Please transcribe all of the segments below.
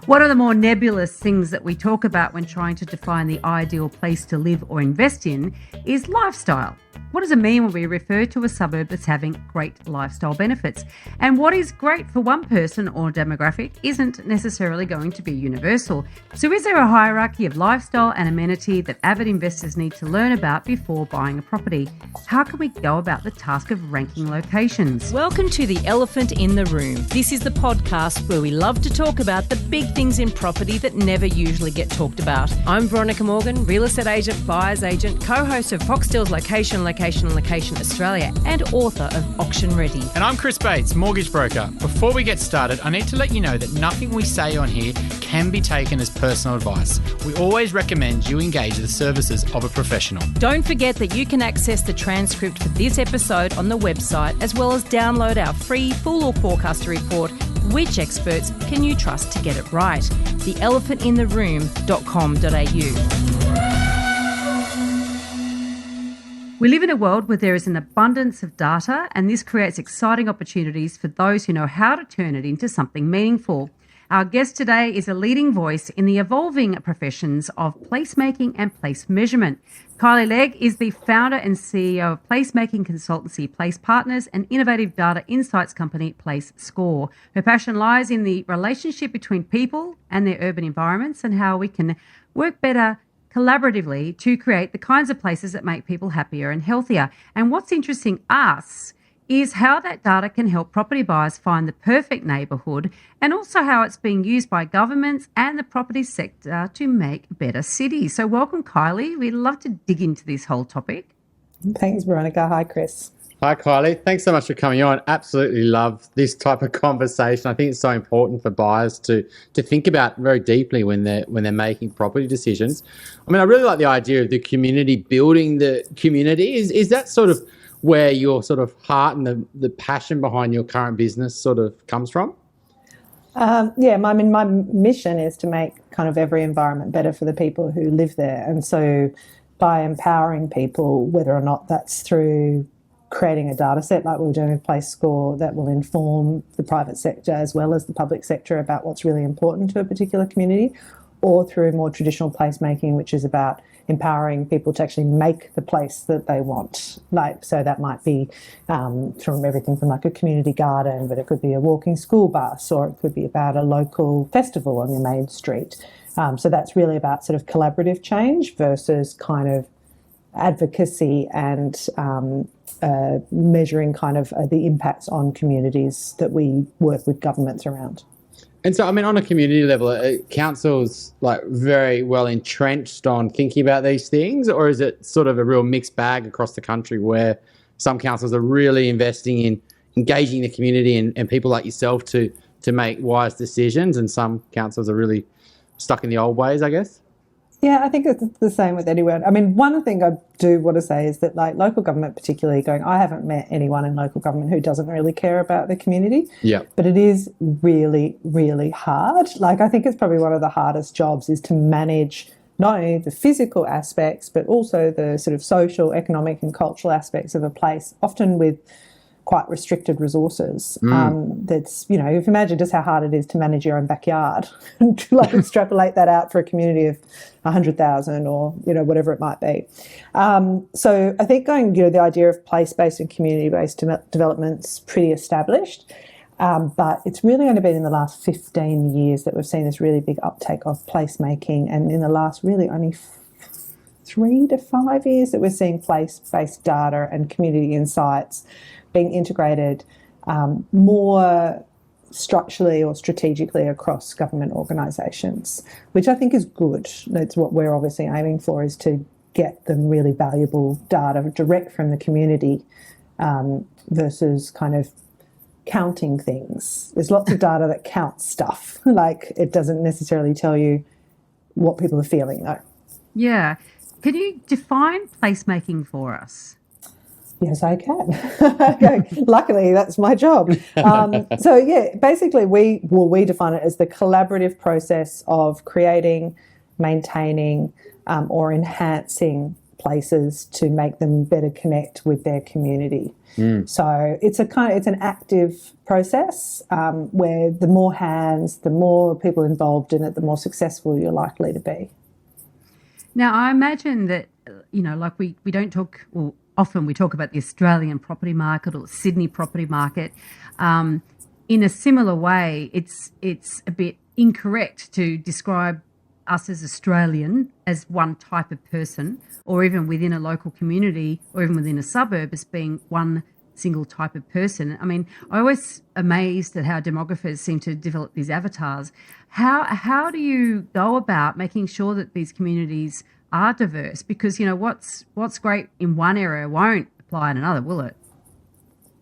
One of the more nebulous things that we talk about when trying to define the ideal place to live or invest in is lifestyle. What does it mean when we refer to a suburb that's having great lifestyle benefits? And what is great for one person or demographic isn't necessarily going to be universal. So is there a hierarchy of lifestyle and amenity that avid investors need to learn about before buying a property? How can we go about the task of ranking locations? Welcome to The Elephant in the Room. This is the podcast where we love to talk about the big things in property that never usually get talked about. I'm Veronica Morgan, real estate agent, buyer's agent, co-host of Foxtel's Location Australia and author of Auction Ready. And I'm Chris Bates, mortgage broker. Before we get started, I need to let you know that nothing we say on here can be taken as personal advice. We always recommend you engage the services of a professional. Don't forget that you can access the transcript for this episode on the website, as well as download our free full or forecaster report, Which Experts Can You Trust to Get It Right? theelephantintheroom.com.au. We live in a world where there is an abundance of data, and this creates exciting opportunities for those who know how to turn it into something meaningful. Our guest today is a leading voice in the evolving professions of placemaking and place measurement. Kylie Legge is the founder and CEO of placemaking consultancy Place Partners and innovative data insights company Place Score. Her passion lies in the relationship between people and their urban environments and how we can work better collaboratively to create the kinds of places that make people happier and healthier. And what's interesting us is how that data can help property buyers find the perfect neighbourhood, and also how it's being used by governments and the property sector to make better cities. So welcome, Kylie. We'd love to dig into this whole topic. Thanks, Veronica. Hi, Chris. Hi, Kylie. Thanks so much for coming on. Absolutely love this type of conversation. I think it's so important for buyers to think about very deeply when they're making property decisions. I mean, I really like the idea of the community, building the community. Is that sort of where your sort of heart and the passion behind your current business sort of comes from? My mission is to make kind of every environment better for the people who live there. And so by empowering people, whether or not that's through creating a data set like we're doing with Place Score that will inform the private sector as well as the public sector about what's really important to a particular community, or through more traditional placemaking, which is about empowering people to actually make the place that they want. So that might be from everything from like a community garden, but it could be a walking school bus, or it could be about a local festival on your main street. So that's really about sort of collaborative change versus kind of advocacy and measuring kind of the impacts on communities that we work with governments around. And so, I mean, on a community level, council's like very well entrenched on thinking about these things, or is it sort of a real mixed bag across the country where some councils are really investing in engaging the community and people like yourself to make wise decisions, and some councils are really stuck in the old ways, I guess? Yeah, I think it's the same with anywhere. I mean, one thing I do want to say is that, like, local government particularly, I haven't met anyone in local government who doesn't really care about the community. Yeah. But it is really, really hard. Like, I think it's probably one of the hardest jobs is to manage not only the physical aspects, but also the sort of social, economic and cultural aspects of a place, often with quite restricted resources. That's, if you imagine just how hard it is to manage your own backyard and to like extrapolate that out for a community of 100,000 or, whatever it might be. So I think the idea of place-based and community-based development's pretty established. But it's really only been in the last 15 years that we've seen this really big uptake of placemaking, and in the last really only 3 to 5 years that we're seeing place-based data and community insights being integrated more structurally or strategically across government organisations, which I think is good. That's what we're obviously aiming for, is to get them really valuable data direct from the community versus kind of counting things. There's lots of data that counts stuff. Like, it doesn't necessarily tell you what people are feeling, though. Yeah. Can you define placemaking for us? Yes, I can. Okay. Luckily, that's my job. Basically, we define it as the collaborative process of creating, maintaining, or enhancing places to make them better connect with their community. So it's an active process where the more hands, the more people involved in it, the more successful you're likely to be. Now, I imagine that, like we don't talk, or often we talk about the Australian property market or Sydney property market. In a similar way, it's a bit incorrect to describe us as Australian as one type of person, or even within a local community, or even within a suburb as being one single type of person. I mean, I always amazed at how demographers seem to develop these avatars. How do you go about making sure that these communities are diverse? Because, what's great in one area won't apply in another, will it?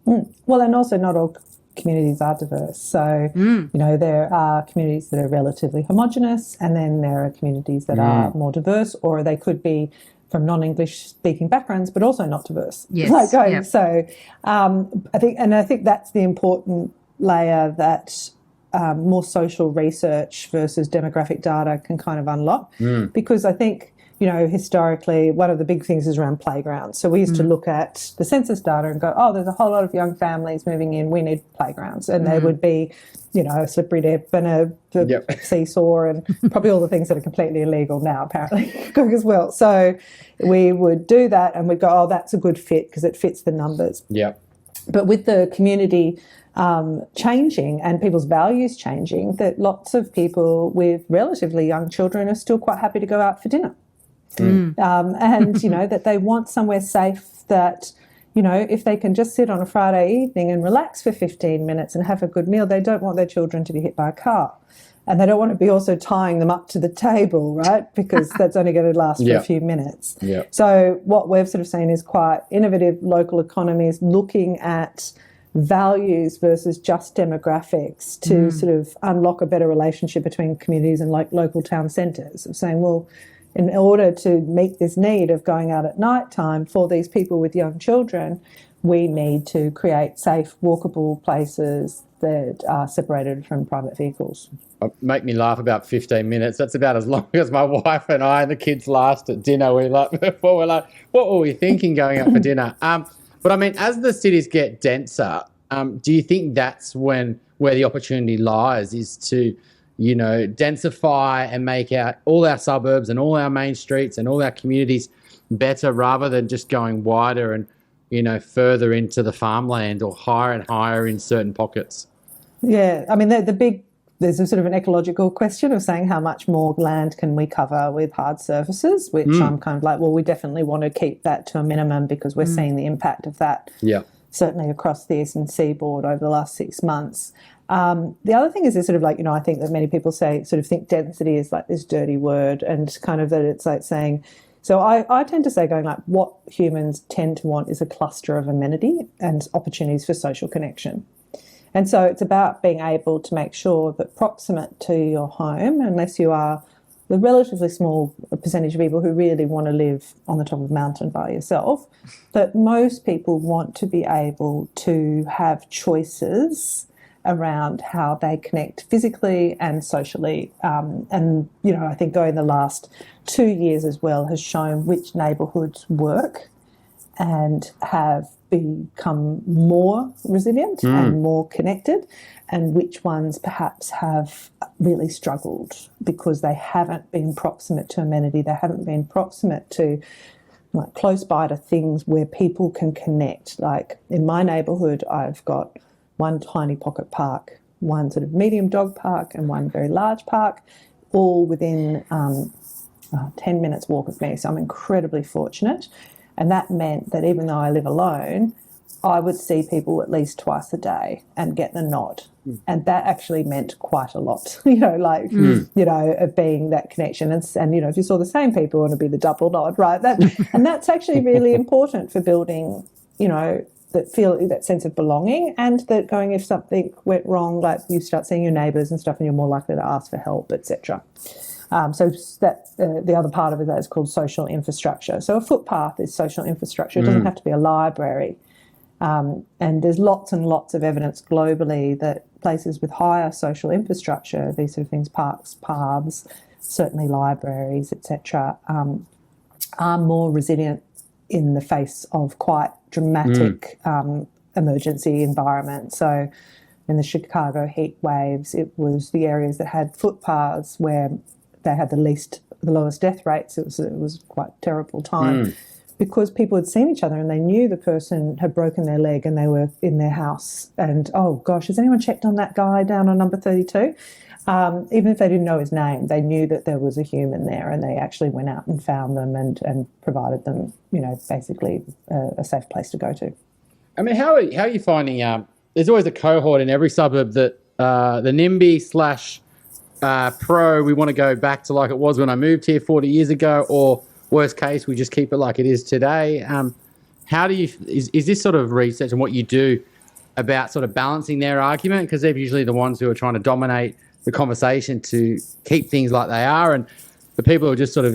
Well, and also not all communities are diverse. So, there are communities that are relatively homogenous, and then there are communities that are more diverse, or they could be from non-English speaking backgrounds, but also not diverse. Yes. Yep. So I think that's the important layer that more social research versus demographic data can kind of unlock. Because I think, historically, one of the big things is around playgrounds. So we used to look at the census data and go, oh, there's a whole lot of young families moving in, we need playgrounds. And they would be, a slippery dip and a seesaw and probably all the things that are completely illegal now, apparently, as well. So we would do that and we'd go, oh, that's a good fit because it fits the numbers. Yeah. But with the community changing and people's values changing, that lots of people with relatively young children are still quite happy to go out for dinner. And, that they want somewhere safe that, if they can just sit on a Friday evening and relax for 15 minutes and have a good meal, they don't want their children to be hit by a car. And they don't want to be also tying them up to the table, right? Because that's only going to last for a few minutes. Yeah. So what we've sort of seen is quite innovative local economies looking at values versus just demographics to sort of unlock a better relationship between communities and local town centres, of saying, well, in order to meet this need of going out at night time for these people with young children, we need to create safe, walkable places that are separated from private vehicles. Make me laugh about 15 minutes. That's about as long as my wife and I and the kids last at dinner. We're like, what were we thinking going out for dinner? But I mean, as the cities get denser, do you think that's where the opportunity lies, is to densify and make all our suburbs and all our main streets and all our communities better, rather than just going wider and, further into the farmland or higher and higher in certain pockets? Yeah, I mean, there's a sort of an ecological question of saying how much more land can we cover with hard surfaces, which I'm kind of like, well, we definitely want to keep that to a minimum because we're seeing the impact of that. Yeah. Certainly across the eastern seaboard over the last 6 months. The other thing is sort of like, I think that many people think density is like this dirty word, and kind of that it's like saying, so I tend to say going like, what humans tend to want is a cluster of amenity and opportunities for social connection. And so it's about being able to make sure that proximate to your home, unless you are the relatively small percentage of people who really want to live on the top of a mountain by yourself, that most people want to be able to have choices around how they connect physically and socially. I think going the last 2 years as well has shown which neighbourhoods work and have become more resilient and more connected, and which ones perhaps have really struggled because they haven't been proximate to amenity, they haven't been proximate to like close by to things where people can connect. Like in my neighbourhood, I've got one tiny pocket park, one sort of medium dog park and one very large park, all within 10 minutes walk of me. So I'm incredibly fortunate. And that meant that even though I live alone, I would see people at least twice a day and get the nod. And that actually meant quite a lot, of being that connection. And if you saw the same people, it would be the double nod, right? And that's actually really important for building, that sense of belonging, and that going, if something went wrong, like you start seeing your neighbours and stuff and you're more likely to ask for help, etc. So that the other part of it that is called social infrastructure. So a footpath is social infrastructure. It doesn't have to be a library. And there's lots and lots of evidence globally that places with higher social infrastructure, these sort of things, parks, paths, certainly libraries, etc., are more resilient in the face of quite dramatic emergency environments. So in the Chicago heat waves, it was the areas that had footpaths where they had the lowest death rates. It was quite a terrible time because people had seen each other and they knew the person had broken their leg and they were in their house. And, oh, gosh, has anyone checked on that guy down on number 32? Even if they didn't know his name, they knew that there was a human there, and they actually went out and found them and provided them, basically a safe place to go to. I mean, how are you finding? There's always a cohort in every suburb that the NIMBY / pro, we want to go back to like it was when I moved here 40 years ago, or worst case, we just keep it like it is today. How do you? Is this sort of research and what you do about sort of balancing their argument? Because they're usually the ones who are trying to dominate the conversation to keep things like they are, and the people who are just sort of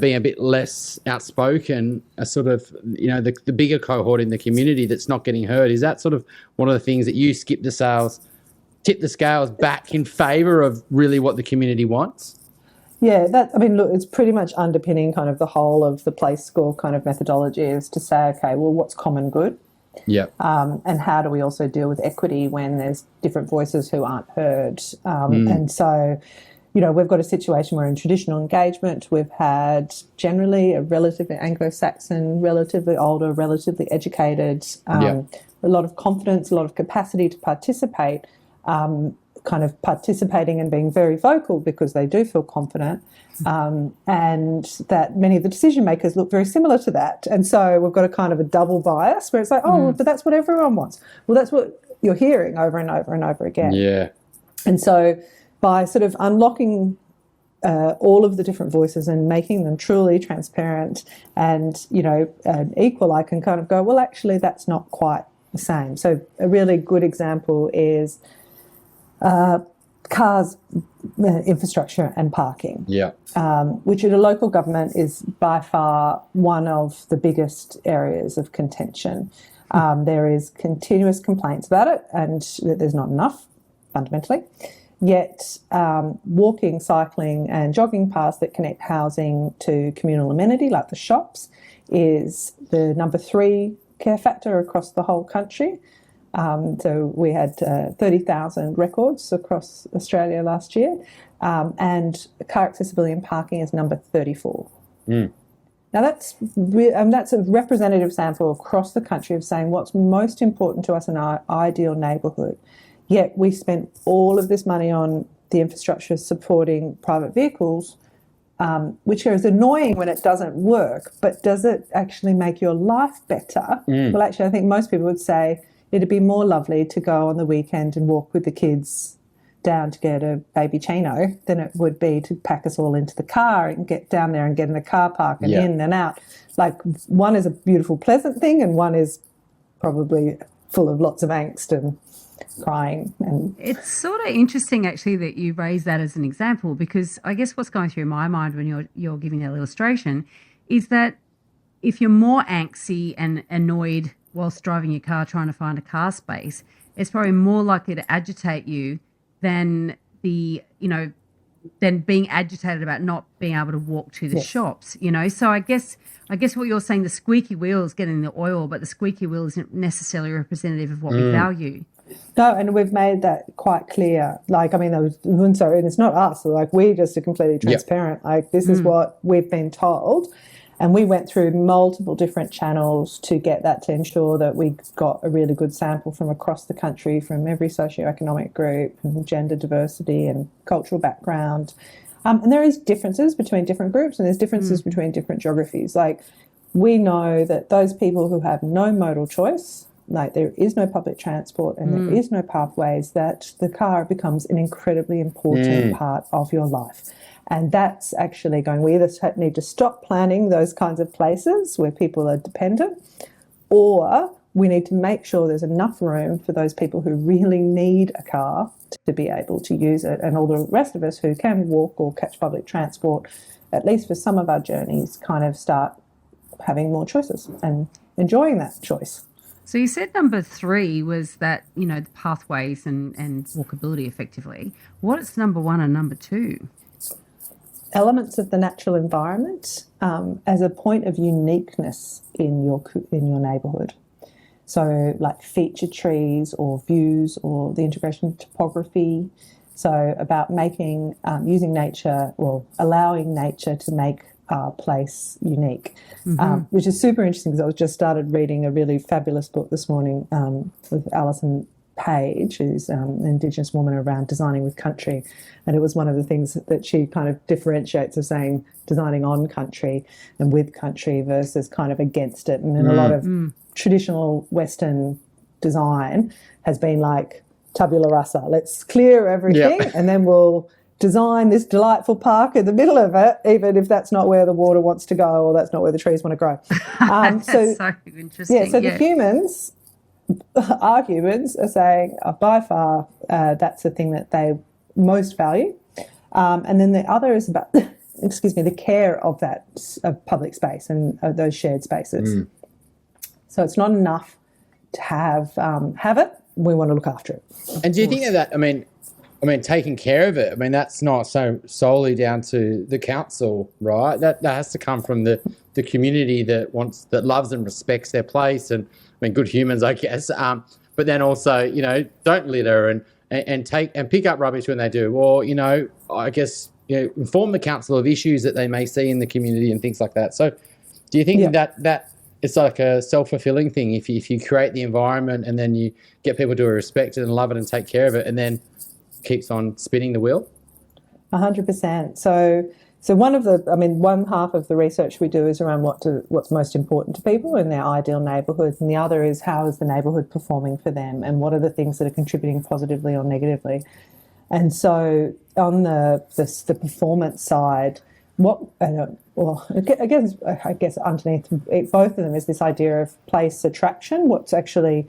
being a bit less outspoken are sort of the bigger cohort in the community that's not getting heard. Is that sort of one of the things that you tip the scales back in favour of really what the community wants? Yeah, look, it's pretty much underpinning kind of the whole of the place score kind of methodology is to say, okay, well, what's common good? Yeah. And how do we also deal with equity when there's different voices who aren't heard? And so, we've got a situation where in traditional engagement, we've had generally a relatively Anglo-Saxon, relatively older, relatively educated, a lot of confidence, a lot of capacity to participate, kind of participating and being very vocal because they do feel confident, and that many of the decision makers look very similar to that. And so we've got a kind of a double bias where it's like, but that's what everyone wants. Well, that's what you're hearing over and over and over again. Yeah. And so by sort of unlocking all of the different voices and making them truly transparent and, equal, I can kind of go, well, actually, that's not quite the same. So a really good example is cars, infrastructure and parking, which at a local government is by far one of the biggest areas of contention. There is continuous complaints about it and that there's not enough, fundamentally. Yet walking, cycling and jogging paths that connect housing to communal amenity, like the shops, is the number 3 care factor across the whole country. So we had 30,000 records across Australia last year, and car accessibility and parking is number 34. Now that's a representative sample across the country of saying what's most important to us in our ideal neighbourhood. Yet we spent all of this money on the infrastructure supporting private vehicles, which is annoying when it doesn't work, but does it actually make your life better? Well, actually, I think most people would say it'd be more lovely to go on the weekend and walk with the kids down to get a baby chino than it would be to pack us all into the car and get down there and get in the car park and in and out. Like, one is a beautiful, pleasant thing, and one is probably full of lots of angst and crying. And it's sort of interesting actually that you raise that as an example, because I guess what's going through my mind when you're giving that illustration is that if you're more angsty and annoyed whilst driving your car trying to find a car space, it's probably more likely to agitate you than than being agitated about not being able to walk to the shops, So I guess what you're saying, the squeaky wheel is getting the oil, but the squeaky wheel isn't necessarily representative of what we value. No, and we've made that quite clear. Like, I mean, and it's not us. Like, we just are completely transparent. Like, this is what we've been told. And we went through multiple different channels to get that, to ensure that we got a really good sample from across the country, from every socioeconomic group and gender diversity and cultural background. And there is differences between different groups, and there's differences between different geographies. Like, we know that those people who have no modal choice, like there is no public transport and there is no pathways, that the car becomes an incredibly important part of your life. And that's actually we either need to stop planning those kinds of places where people are dependent, or we need to make sure there's enough room for those people who really need a car to be able to use it, and all the rest of us who can walk or catch public transport, at least for some of our journeys, kind of start having more choices and enjoying that choice. So you said number 3 was that, the pathways and walkability effectively. What's number 1 and number 2? elements of the natural environment as a point of uniqueness in your neighbourhood. So like feature trees or views or the integration of topography. So about making, using nature or allowing nature to make our place unique, which is super interesting because I was just started reading a really fabulous book this morning with Alison Page, who's an Indigenous woman around designing with country. And it was one of the things that she kind of differentiates of saying designing on country and with country versus kind of against it. And then a lot of traditional Western design has been like tabula rasa. Let's clear everything and then we'll design this delightful park in the middle of it, even if that's not where the water wants to go or that's not where the trees want to grow. So interesting. Yeah, so the humans, our humans are saying by far that's the thing that they most value. And then the other is about, the care of that of public space and those shared spaces. So it's not enough to have it. We want to look after it. And do you think that, I mean, taking care of it, I mean, that's not so solely down to the council, right? That has to come from the community that loves and respects their place, and I mean, good humans, I guess. But then also, you know, don't litter and take and pick up rubbish when they do, or, you know, I guess, you know, inform the council of issues that they may see in the community and things like that. So, do you think that it's like a self-fulfilling thing? If you create the environment and then you get people to respect it and love it and take care of it, and then keeps on spinning the wheel? 100%. So one half of the research we do is around what's most important to people in their ideal neighbourhoods, and the other is how is the neighbourhood performing for them, and what are the things that are contributing positively or negatively. And so on the performance side, I guess underneath both of them is this idea of place attraction. What's actually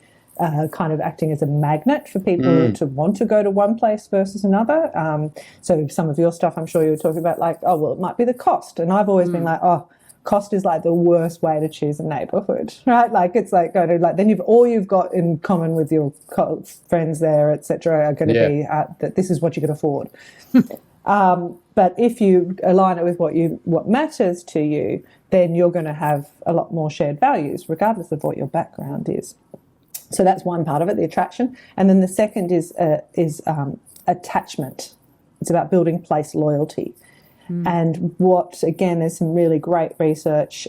kind of acting as a magnet for people to want to go to one place versus another. So some of your stuff, I'm sure you were talking about, like, oh, well, it might be the cost. And I've always been like, oh, cost is like the worst way to choose a neighbourhood, right? Like it's like going to like then you've got in common with your friends there, etc., are going to be that this is what you can afford. But if you align it with what matters to you, then you're going to have a lot more shared values, regardless of what your background is. So that's one part of it, the attraction. And then the second is attachment. It's about building place loyalty. And what, again, there's some really great research,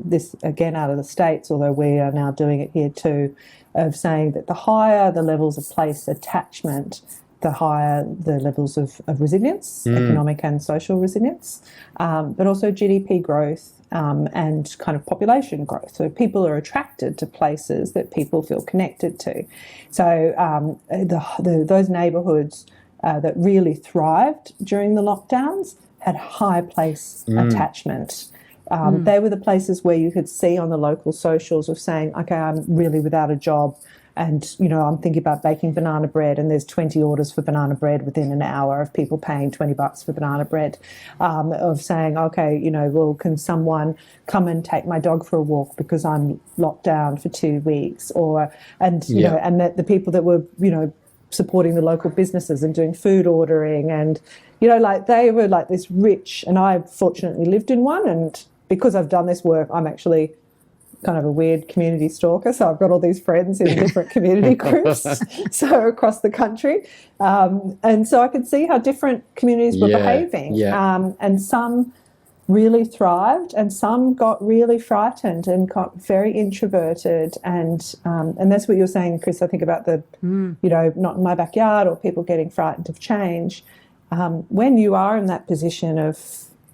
this again out of the States, although we are now doing it here too, of saying that the higher the levels of place attachment, the higher the levels of resilience, economic and social resilience, but also GDP growth and kind of population growth. So people are attracted to places that people feel connected to. So those neighbourhoods that really thrived during the lockdowns had high place attachment. They were the places where you could see on the local socials of saying, okay, I'm really without a job, and, you know, I'm thinking about baking banana bread, and there's 20 orders for banana bread within an hour of people paying $20 for banana bread, of saying, okay, you know, well, can someone come and take my dog for a walk because I'm locked down for 2 weeks, and that the people that were, you know, supporting the local businesses and doing food ordering, and, you know, like they were like this rich, and I fortunately lived in one, and because I've done this work, I'm actually kind of a weird community stalker, so I've got all these friends in different community groups so across the country, and so I could see how different communities were behaving, and some really thrived and some got really frightened and got very introverted, and that's what you're saying, Chris, I think about the you know, not in my backyard, or people getting frightened of change. When you are in that position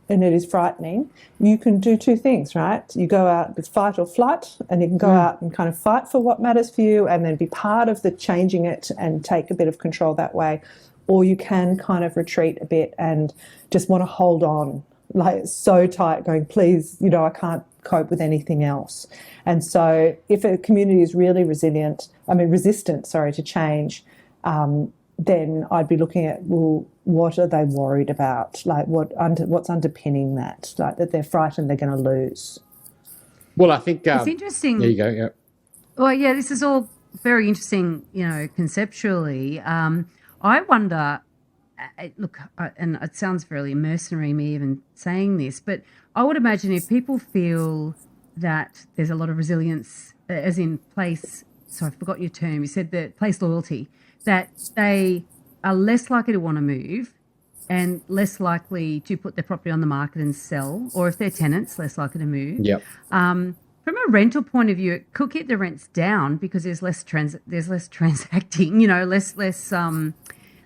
and it is frightening, you can do two things, right? You go out with fight or flight, and you can go out and kind of fight for what matters for you and then be part of the changing it and take a bit of control that way. Or you can kind of retreat a bit and just want to hold on, like so tight, going, please, you know, I can't cope with anything else. And so if a community is really resistant to change, then I'd be looking at, well, what are they worried about? Like what's underpinning that? Like that they're frightened they're going to lose. Well, I think it's interesting. There you go. Yeah. Well, yeah, this is all very interesting, you know, conceptually. I wonder, and it sounds very mercenary, me even saying this, but I would imagine if people feel that there's a lot of resilience, as in place, so I forgot your term, you said that place loyalty, that they are less likely to want to move and less likely to put their property on the market and sell, or if they're tenants, less likely to move. Yep. From a rental point of view, it could keep the rents down because there's less transacting,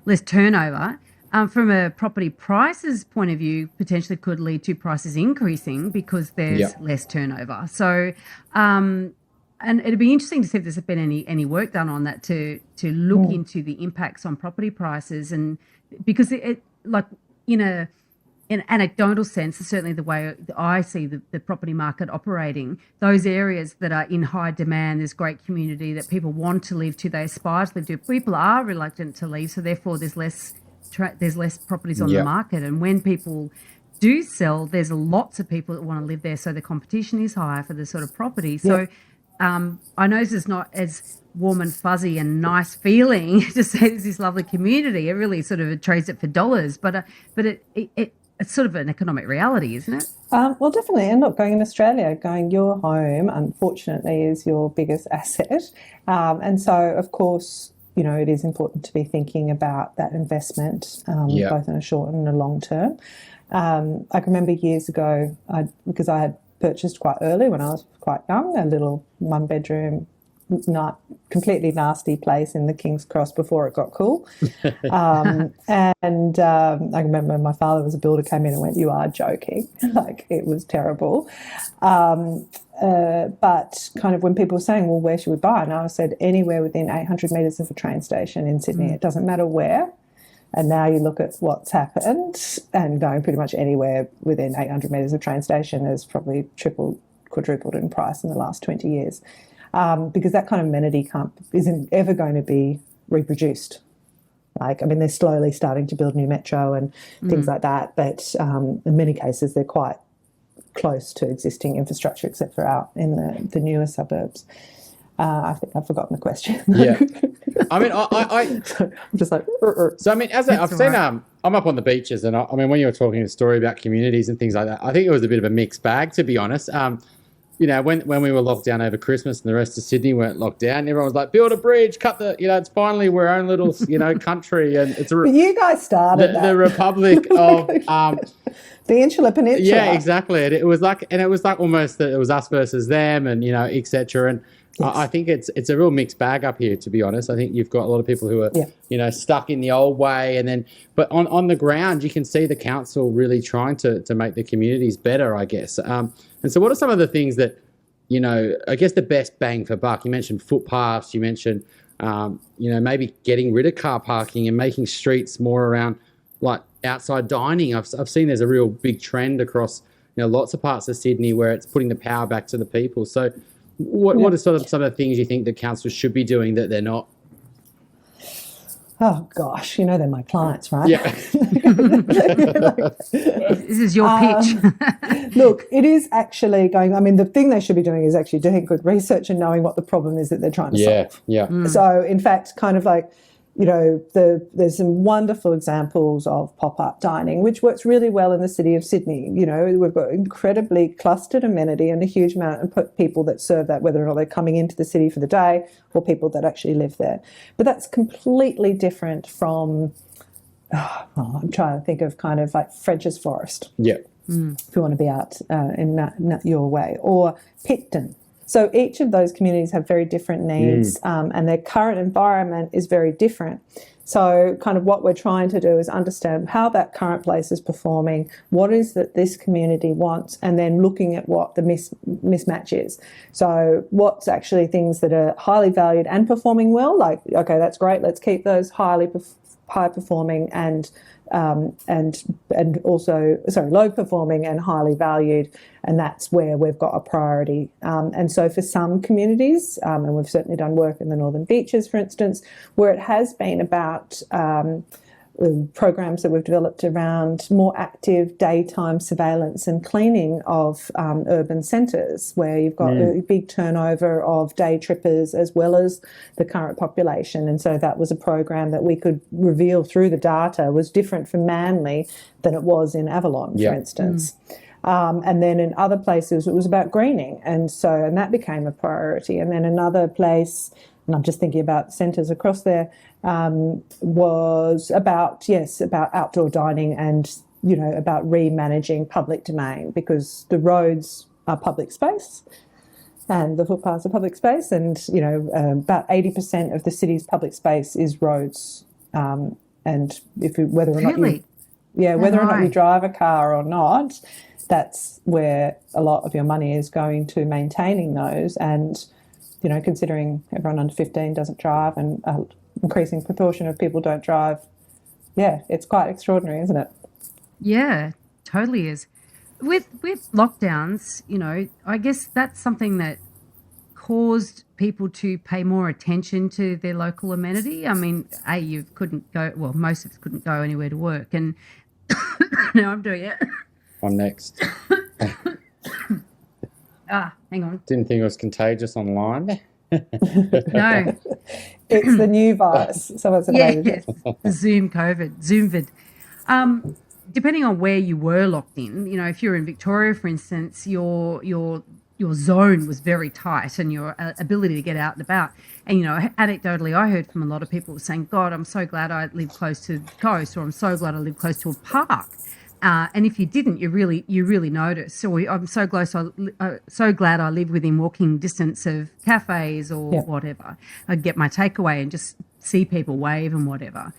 less turnover. From a property prices point of view, potentially could lead to prices increasing because there's less turnover. So, and it'd be interesting to see if there's been any work done on that to look into the impacts on property prices, and because it like in an anecdotal sense, certainly the way I see the property market operating, those areas that are in high demand, there's great community that people want to live to, they aspire to live to. People are reluctant to leave, so therefore there's less properties on the market. And when people do sell, there's lots of people that want to live there, so the competition is higher for the sort of property. So I know this is not as warm and fuzzy and nice feeling to say there's this lovely community. It really sort of trades it for dollars, but it's sort of an economic reality, isn't it? Well, definitely. And look, going in Australia, your home, unfortunately, is your biggest asset. And so, of course, it is important to be thinking about that investment, both in a short and a long term. I can remember years ago, because I had purchased quite early when I was quite young, a little one-bedroom, not completely nasty place in the King's Cross before it got cool. I remember my father was a builder, came in and went, "You are joking." Like, it was terrible. But kind of when people were saying, "Well, where should we buy?" And I said, anywhere within 800 metres of a train station in Sydney. It doesn't matter where. And now you look at what's happened, and going pretty much anywhere within 800 metres of a train station has probably tripled, quadrupled in price in the last 20 years. Because that kind of amenity isn't ever going to be reproduced. They're slowly starting to build new metro and things like that, but in many cases they're quite close to existing infrastructure, except for out in the newer suburbs. I think I've forgotten the question. Yeah. I'm just like... So, I've seen... I'm up on the beaches, and when you were talking a story about communities and things like that, I think it was a bit of a mixed bag, to be honest. When we were locked down over Christmas and the rest of Sydney weren't locked down, everyone was like, build a bridge, cut the... it's finally our own little, country, and it's But you guys started that. The Republic of... the Insular Peninsula. Yeah, exactly. It was like almost that it was us versus them, and et cetera. And yes. I think it's a real mixed bag up here, to be honest. I think you've got a lot of people who are stuck in the old way, and then but on the ground you can see the council really trying to make the communities better, I guess. And so what are some of the things that I guess the best bang for buck? You mentioned footpaths. You mentioned maybe getting rid of car parking and making streets more around like outside dining. I've seen there's a real big trend across lots of parts of Sydney where it's putting the power back to the people. So what are sort of some of the things you think that councils should be doing that they're not? Oh gosh, they're my clients, right? Yeah. This is your pitch. Look, it is actually going. The thing they should be doing is actually doing good research and knowing what the problem is that they're trying to solve. Yeah. So, in fact, kind of like, there's some wonderful examples of pop-up dining, which works really well in the city of Sydney. We've got incredibly clustered amenity and a huge amount of people that serve that, whether or not they're coming into the city for the day or people that actually live there. But that's completely different from, I'm trying to think of kind of like French's Forest. Yeah. If you want to be out in that your way, or Picton. So each of those communities have very different needs, and their current environment is very different. So kind of what we're trying to do is understand how that current place is performing, what is that this community wants, and then looking at what the mismatch is. So what's actually things that are highly valued and performing well, like, okay, that's great, let's keep those high performing and also low performing and highly valued, and that's where we've got a priority. And so for some communities, and we've certainly done work in the Northern Beaches, for instance, where it has been about programs that we've developed around more active daytime surveillance and cleaning of urban centres, where you've got a big turnover of day trippers as well as the current population. And so that was a program that we could reveal through the data was different for Manly than it was in Avalon, for instance. And then in other places, it was about greening. And that became a priority. And then another place, and I'm just thinking about centres across there, was about outdoor dining and, about re-managing public domain, because the roads are public space and the footpaths are public space, and, about 80% of the city's public space is roads. And whether or not you drive a car or not, that's where a lot of your money is going to maintaining those. And, considering everyone under 15 doesn't drive and an increasing proportion of people don't drive, it's quite extraordinary, isn't it? Yeah, totally is. With lockdowns, I guess that's something that caused people to pay more attention to their local amenity. I mean, most of us couldn't go anywhere to work, and now I'm doing it. I'm next. Hang on. Didn't think it was contagious online. No. It's the new virus. Someone said Zoom vid. Depending on where you were locked in, if you're in Victoria, for instance, your zone was very tight and your ability to get out and about. And, anecdotally, I heard from a lot of people saying, God, I'm so glad I live close to the coast, or I'm so glad I live close to a park. And if you didn't, you really notice. So I'm so glad I live within walking distance of cafes or whatever. I get my takeaway and just see people wave and whatever.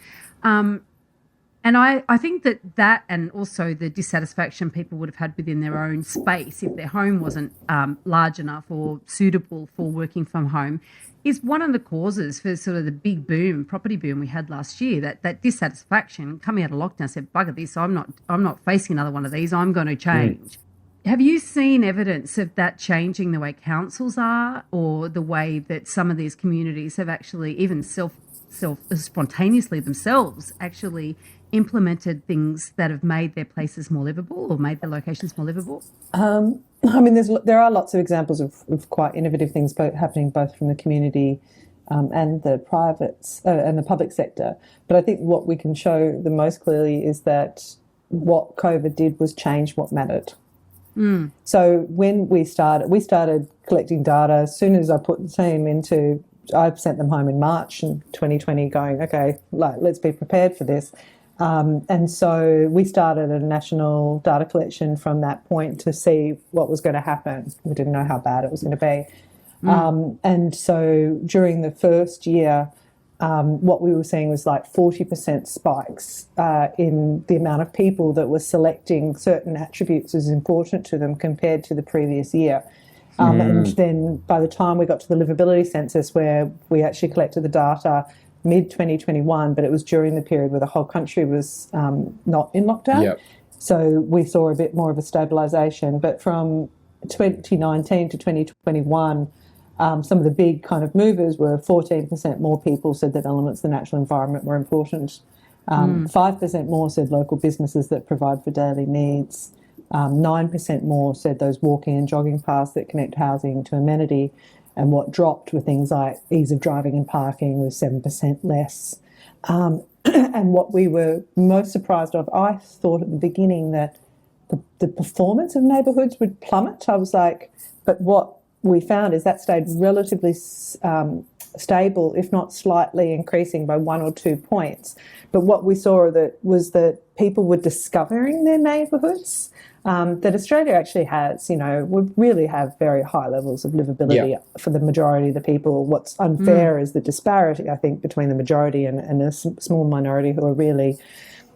And I think that and also the dissatisfaction people would have had within their own space if their home wasn't large enough or suitable for working from home is one of the causes for sort of the big property boom we had last year. That dissatisfaction coming out of lockdown, I said, bugger this, I'm not facing another one of these, I'm going to change. Have you seen evidence of that changing the way councils are, or the way that some of these communities have actually even spontaneously themselves actually implemented things that have made their places more livable or made their locations more livable? There are lots of examples of quite innovative things happening both from the community and the private and the public sector. But I think what we can show the most clearly is that what COVID did was change what mattered. So when we started collecting data. As soon as I put the team I sent them home in March in 2020 going, okay, let's be prepared for this. And so we started a national data collection from that point to see what was going to happen. We didn't know how bad it was going to be. And so during the first year, what we were seeing was 40% spikes in the amount of people that were selecting certain attributes as important to them compared to the previous year. And then by the time we got to the livability census, where we actually collected the data mid-2021, but it was during the period where the whole country was not in lockdown. So we saw a bit more of a stabilisation. But from 2019 to 2021, some of the big kind of movers were 14% more people said that elements of the natural environment were important. 5% more said local businesses that provide for daily needs. 9% more said those walking and jogging paths that connect housing to amenity. And what dropped were things like ease of driving and parking was 7% less. And what we were most surprised of, I thought at the beginning that the performance of neighbourhoods would plummet. I was like, but what we found is that stayed relatively stable, if not slightly increasing by 1 or 2 points. But what we saw was that people were discovering their neighbourhoods. That Australia actually has, we really have very high levels of livability for the majority of the people. What's unfair is the disparity, I think, between the majority and a small minority who are really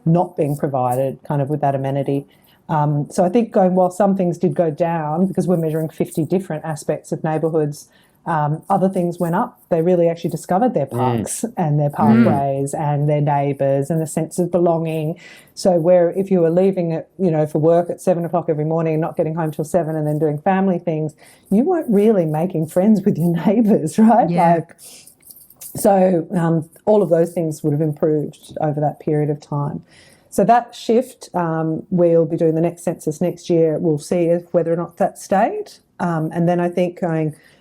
not being provided kind of with that amenity. So I think while some things did go down, because we're measuring 50 different aspects of neighbourhoods, other things went up. They really actually discovered their parks and their pathways and their neighbours and a sense of belonging. So where if you were leaving it, for work at 7 o'clock every morning and not getting home till 7 and then doing family things, you weren't really making friends with your neighbours, right? So all of those things would have improved over that period of time. So that shift, we'll be doing the next census next year. We'll see whether or not that stayed. And then I think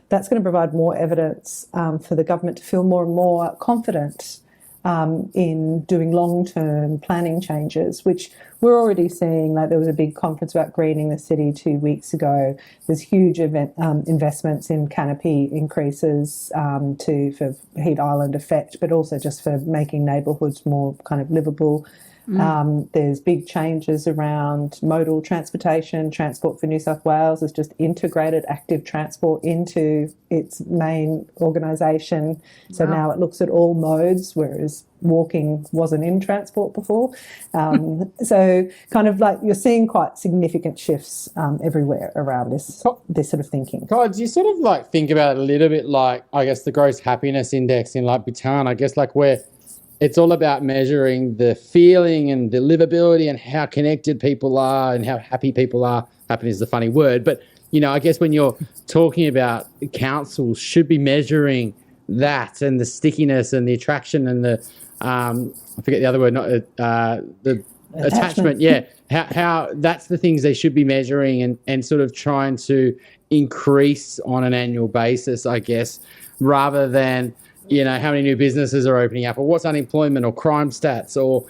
that's going to provide more evidence for the government to feel more and more confident in doing long-term planning changes, which we're already seeing. Like, there was a big conference about greening the city 2 weeks ago. There's huge investments in canopy increases for heat island effect, but also just for making neighbourhoods more kind of livable. There's big changes around modal transportation. Transport for New South Wales has just integrated active transport into its main organisation. So now it looks at all modes, whereas walking wasn't in transport before. So kind of like you're seeing quite significant shifts everywhere around this sort of thinking. God, do you sort of like think about it a little bit like, I guess, the gross happiness index in like Bhutan, I guess, like where it's all about measuring the feeling and the livability and how connected people are and how happy people are. Happiness is a funny word, but, you know, I guess when you're talking about councils should be measuring that and the stickiness and the attraction and the, I forget the other word, not the attachment. Yeah. How that's the things they should be measuring and sort of trying to increase on an annual basis, I guess, rather than, you know, how many new businesses are opening up, or what's unemployment or crime stats, or,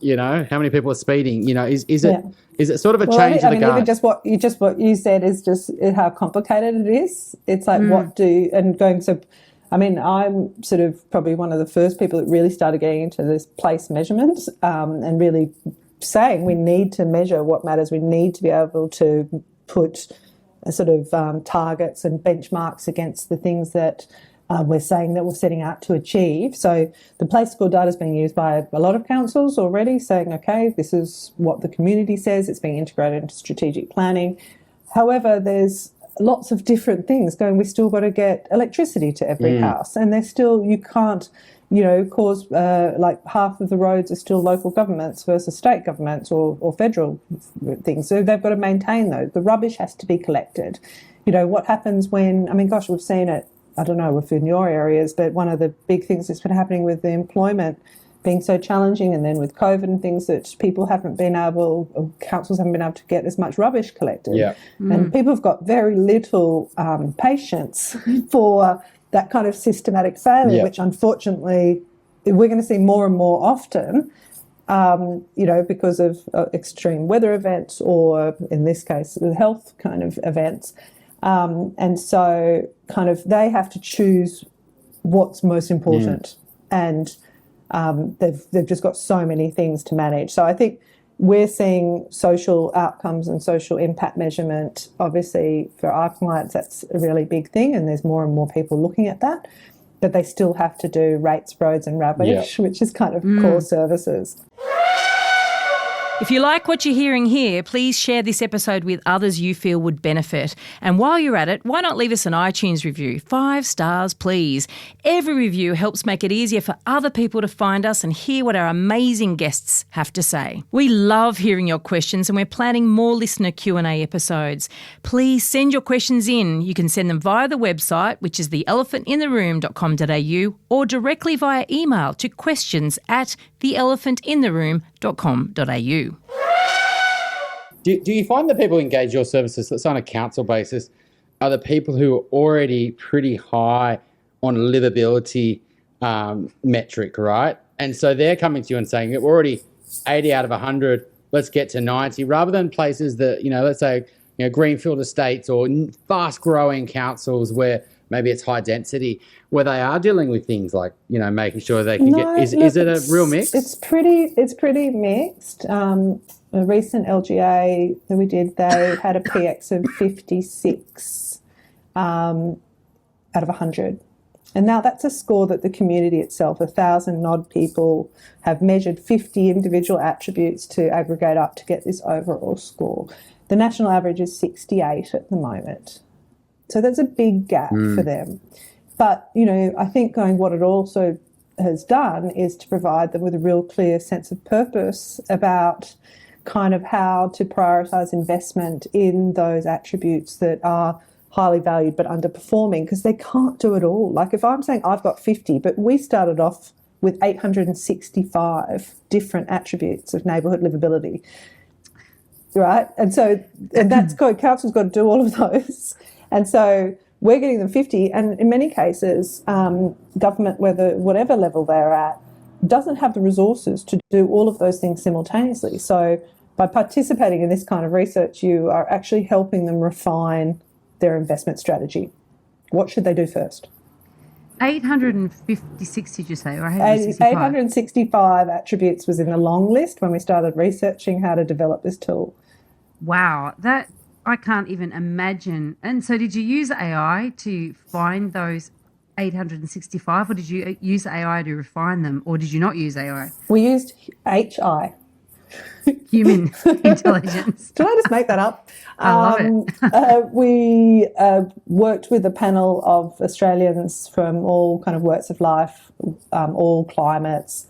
you know, how many people are speeding. You know, is it sort of a change of the guard? Even just what you said is just how complicated it is. It's like I'm sort of probably one of the first people that really started getting into this place measurement and really saying we need to measure what matters. We need to be able to put sort of targets and benchmarks against the things that we're saying that we're setting out to achieve. So the place score data is being used by a lot of councils already, saying, okay, this is what the community says. It's being integrated into strategic planning. However, there's lots of different things going. We still got to get electricity to every house, and there's still, you can't, you know, cause like half of the roads are still local governments versus state governments or federal things. So they've got to maintain those. The rubbish has to be collected. You know, what happens when, I mean, gosh, we've seen it, I don't know if in your areas, but one of the big things that's been happening with the employment being so challenging, and then with COVID and things, that people haven't been able, or councils haven't been able to get as much rubbish collected. Yeah. And people have got very little patience for that kind of systematic failure, which unfortunately we're going to see more and more often, you know, because of extreme weather events, or in this case, the health kind of events. And so kind of they have to choose what's most important, and they've just got so many things to manage. So I think we're seeing social outcomes and social impact measurement. Obviously, for our clients, that's a really big thing, and there's more and more people looking at that. But they still have to do rates, roads and rubbish, which is kind of core services. If you like what you're hearing here, please share this episode with others you feel would benefit. And while you're at it, why not leave us an iTunes review? 5 stars, please. Every review helps make it easier for other people to find us and hear what our amazing guests have to say. We love hearing your questions, and we're planning more listener Q&A episodes. Please send your questions in. You can send them via the website, which is theelephantintheroom.com.au, or directly via email to questions@theelephantintheroom.com.au. Do you find that people engage your services, that's on a council basis, are the people who are already pretty high on livability metric, right? And so they're coming to you and saying, we're already 80 out of 100, let's get to 90, rather than places that, you know, let's say, you know, greenfield estates or fast-growing councils where maybe it's high density, where they are dealing with things like, you know, making sure they can is it a real mix? It's pretty mixed. A recent LGA that we did, they had a PX of 56 out of 100. And now that's a score that the community itself, 1,000 odd people, have measured 50 individual attributes to aggregate up to get this overall score. The national average is 68 at the moment. So there's a big gap for them. But, you know, I think what it also has done is to provide them with a real clear sense of purpose about kind of how to prioritise investment in those attributes that are highly valued but underperforming because they can't do it all. Like if I'm saying I've got 50, but we started off with 865 different attributes of neighbourhood livability, right? And so that's good. Council's got to do all of those. And so we're getting them 50, and in many cases, government, whatever level they're at, doesn't have the resources to do all of those things simultaneously. So by participating in this kind of research, you are actually helping them refine their investment strategy. What should they do first? 856, did you say? Or 865 attributes was in the long list when we started researching how to develop this tool. Wow, that I can't even imagine. And so did you use AI to find those 865, or did you use AI to refine them, or did you not use AI? We used HI. Human intelligence. Did I just make that up? I love it. We worked with a panel of Australians from all kind of walks of life, all climates,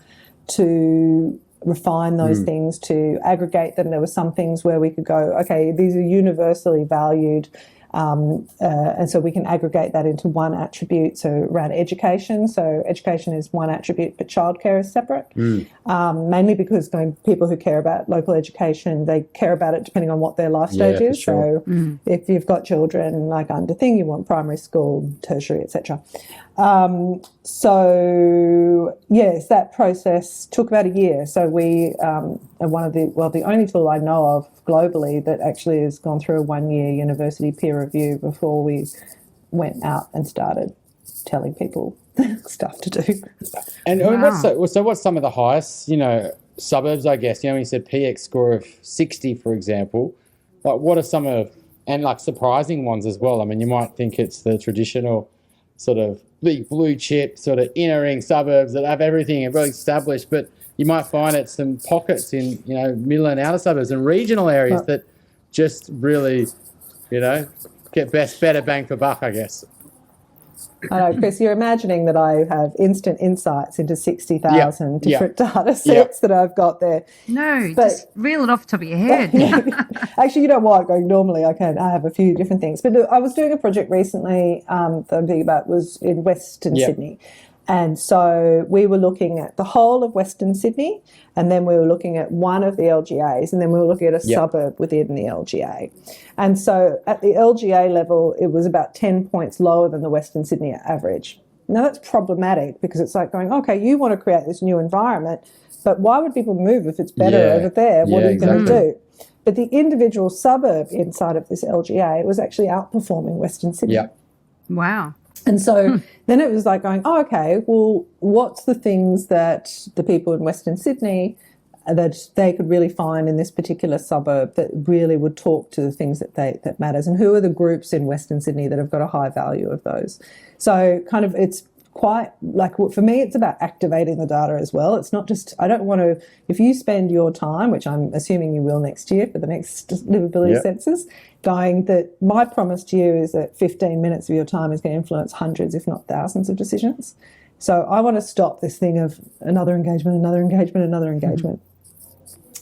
to refine those things, to aggregate them. There were some things where we could go, okay, these are universally valued, and so we can aggregate that into one attribute. So around education, so education is one attribute, but childcare is separate, mainly because people who care about local education, they care about it depending on what their life stage is. Sure. So if you've got children like under thing, you want primary school, tertiary, etc. So yes, that process took about a year. So we the only tool I know of globally that actually has gone through a 1 year university peer review before we went out and started telling people stuff to do. And Wow. what's some of the highest, suburbs, I guess? When you said PX score of 60, for example, like what are some of, and like surprising ones as well? I mean, you might think it's the traditional sort of big blue chip sort of inner ring suburbs that have everything and really established, but you might find it's some pockets in, middle and outer suburbs and regional areas that just really, get better bang for buck, I guess. I know, Chris, you're imagining that I have instant insights into 60,000 different data sets that I've got there. No, But- just reel it off the top of your head. Actually, you know what? Normally I have a few different things. But I was doing a project recently that I'm thinking about was in Western Sydney. And so we were looking at the whole of Western Sydney, and then we were looking at one of the LGAs, and then we were looking at a suburb within the LGA. And so at the LGA level, it was about 10 points lower than the Western Sydney average. Now that's problematic because it's like going, okay, you want to create this new environment, but why would people move if it's better over there? What are you going to do? But the individual suburb inside of this LGA was actually outperforming Western Sydney. Yeah. Wow. And so then it was like going, oh, okay, well, what's the things that the people in Western Sydney that they could really find in this particular suburb that really would talk to the things that matters, and who are the groups in Western Sydney that have got a high value of those? So kind of it's quite like, for me, it's about activating the data as well. It's not just, I don't want to, if you spend your time, which I'm assuming you will next year for the next livability census, going that my promise to you is that 15 minutes of your time is going to influence hundreds, if not thousands of decisions. So I want to stop this thing of another engagement.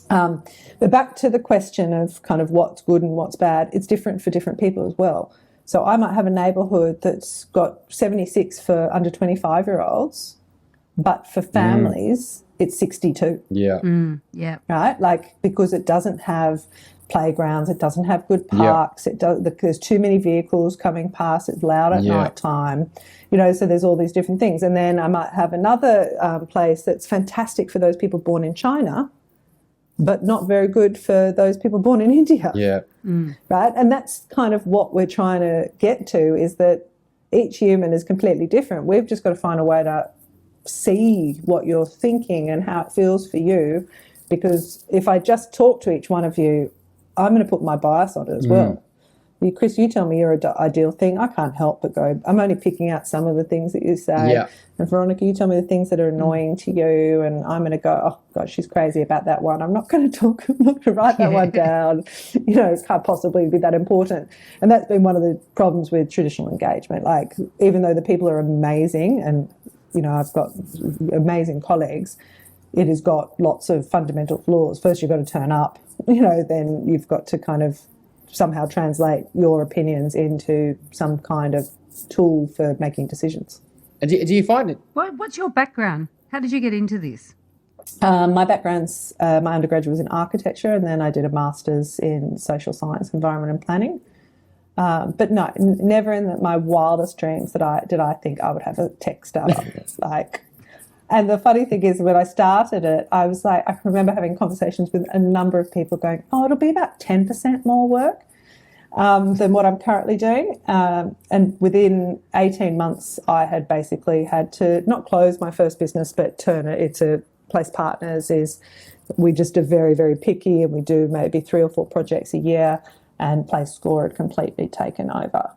But back to the question of kind of what's good and what's bad, it's different for different people as well. So I might have a neighbourhood that's got 76 for under 25-year-olds, but for families, it's 62. Yeah. Yeah. Right? Like, because it doesn't have playgrounds, it doesn't have good parks, there's too many vehicles coming past, it's loud at night time, so there's all these different things. And then I might have another place that's fantastic for those people born in China, but not very good for those people born in India. Yeah. Right? And that's kind of what we're trying to get to, is that each human is completely different. We've just got to find a way to see what you're thinking and how it feels for you, because if I just talk to each one of you, I'm going to put my bias on it as well. Chris, you tell me you're an ideal thing. I can't help but go, I'm only picking out some of the things that you say. Yeah. And Veronica, you tell me the things that are annoying to you, and I'm going to go, oh, God, she's crazy about that one. I'm not going to write that one down. It can't possibly be that important. And that's been one of the problems with traditional engagement. Like, even though the people are amazing and, I've got amazing colleagues, it has got lots of fundamental flaws. First, you've got to turn up, then you've got to kind of somehow translate your opinions into some kind of tool for making decisions. And do you find it? What's your background? How did you get into this? My background's, my undergraduate was in architecture, and then I did a master's in social science, environment and planning. But no, never in my wildest dreams did I think I would have a tech startup. And the funny thing is, when I started it, I was like, I remember having conversations with a number of people going, oh, it'll be about 10% more work than what I'm currently doing. And within 18 months, I had basically had to not close my first business, but turn it into Place Partners. We just are very, very picky, and we do maybe 3 or 4 projects a year, and Place Score had completely taken over.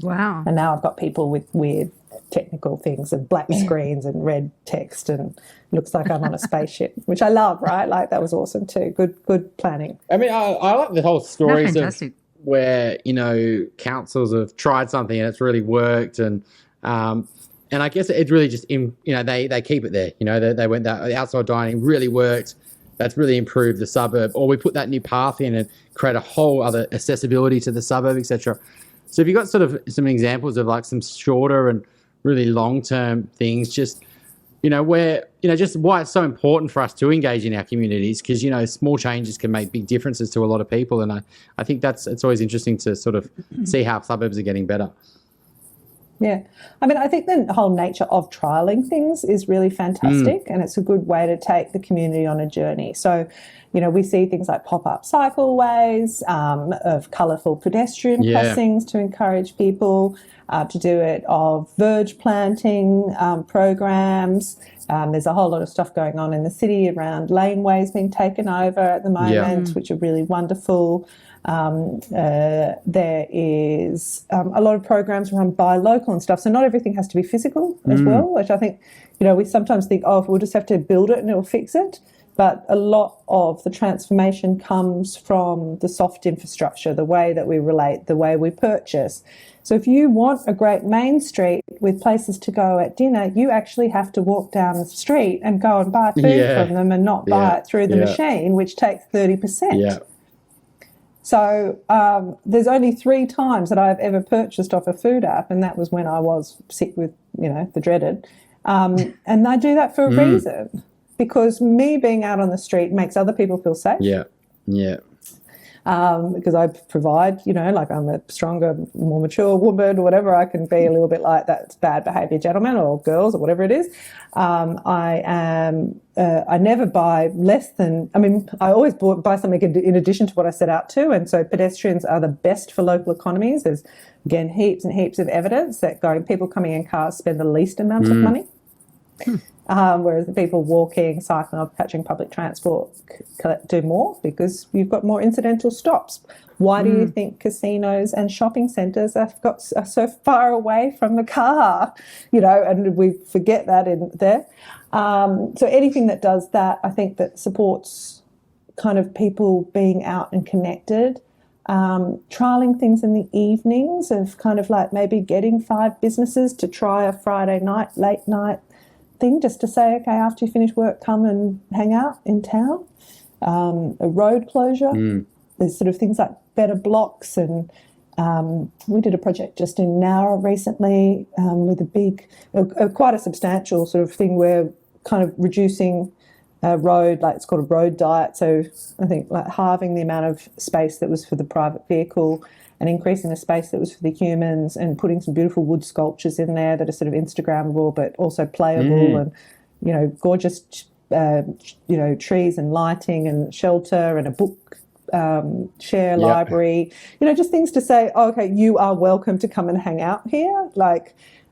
Wow. And now I've got people with weird technical things and black screens and red text, and looks like I'm on a spaceship, which I love, right? Like, that was awesome too. Good planning. I mean, I like the whole stories of fantastic. where, councils have tried something and it's really worked, and I guess it's really just, they keep it there. They went that the outside dining really worked. That's really improved the suburb. Or we put that new path in and create a whole other accessibility to the suburb, etc. So have you got sort of some examples of like some shorter and really long-term things, just, just why it's so important for us to engage in our communities, because, small changes can make big differences to a lot of people. And I think it's always interesting to sort of see how suburbs are getting better. Yeah. I mean, I think the whole nature of trialling things is really fantastic, and it's a good way to take the community on a journey. So, we see things like pop-up cycleways, of colourful pedestrian crossings to encourage people to do it, of verge planting programs. There's a whole lot of stuff going on in the city around laneways being taken over at the moment, which are really wonderful. There is a lot of programs run by local and stuff, so not everything has to be physical as well, which I think, we sometimes think, oh, we'll just have to build it and it'll fix it. But a lot of the transformation comes from the soft infrastructure, the way that we relate, the way we purchase. So if you want a great main street with places to go at dinner, you actually have to walk down the street and go and buy food from them and not buy it through the machine, which takes 30%. Yeah. So there's only 3 times that I've ever purchased off a food app, and that was when I was sick with, the dreaded. And I do that for a reason, because me being out on the street makes other people feel safe. Yeah, yeah. Because I provide, like I'm a stronger, more mature woman or whatever, I can be a little bit like that's bad behaviour gentlemen or girls or whatever it is. I never buy less than, I always buy something in addition to what I set out to. And so pedestrians are the best for local economies. There's, again, heaps and heaps of evidence that people coming in cars spend the least amount of money. Whereas the people walking, cycling, or catching public transport do more, because you've got more incidental stops. Why do you think casinos and shopping centres are so far away from the car? And we forget that in there. So anything that does that, I think that supports kind of people being out and connected. Trialling things in the evenings of kind of like maybe getting 5 businesses to try a Friday night, late night thing, just to say, okay, after you finish work, come and hang out in town. A road closure. There's sort of things like better blocks, and we did a project just in Nowra recently with a big, quite a substantial sort of thing where kind of reducing road, like it's called a road diet. So I think like halving the amount of space that was for the private vehicle and increasing the space that was for the humans, and putting some beautiful wood sculptures in there that are sort of Instagrammable but also playable, and, gorgeous, trees and lighting and shelter and a book share library, just things to say, oh, okay, you are welcome to come and hang out here.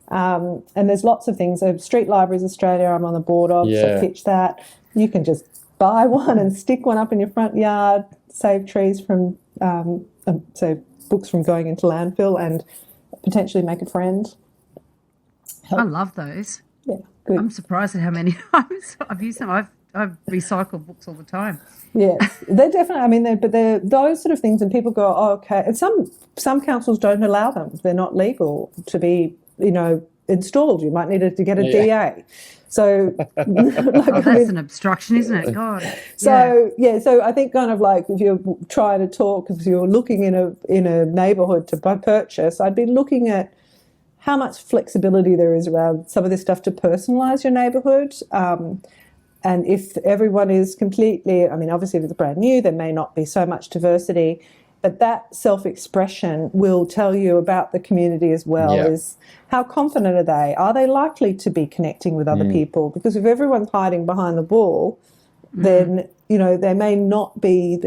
And there's lots of things. Street Libraries Australia, I'm on the board of, so pitch that. You can just buy one and stick one up in your front yard, save trees from, books from going into landfill, and potentially make a friend. I love those. Yeah, good. I'm surprised at how many times I've used them. I've recycled books all the time. Yes, they're definitely, they're those sort of things, and people go, oh, okay. And some councils don't allow them. They're not legal to be, installed. You might need to get a DA. So that's an obstruction, isn't it? God. So I think kind of like if you're trying to talk, if you're looking in a neighbourhood to purchase, I'd be looking at how much flexibility there is around some of this stuff to personalise your neighbourhood. And if everyone is completely, I mean, obviously if it's brand new, there may not be so much diversity, but that self-expression will tell you about the community as well. Is how confident are they? Are they likely to be connecting with other people? Because if everyone's hiding behind the wall, then, there may not be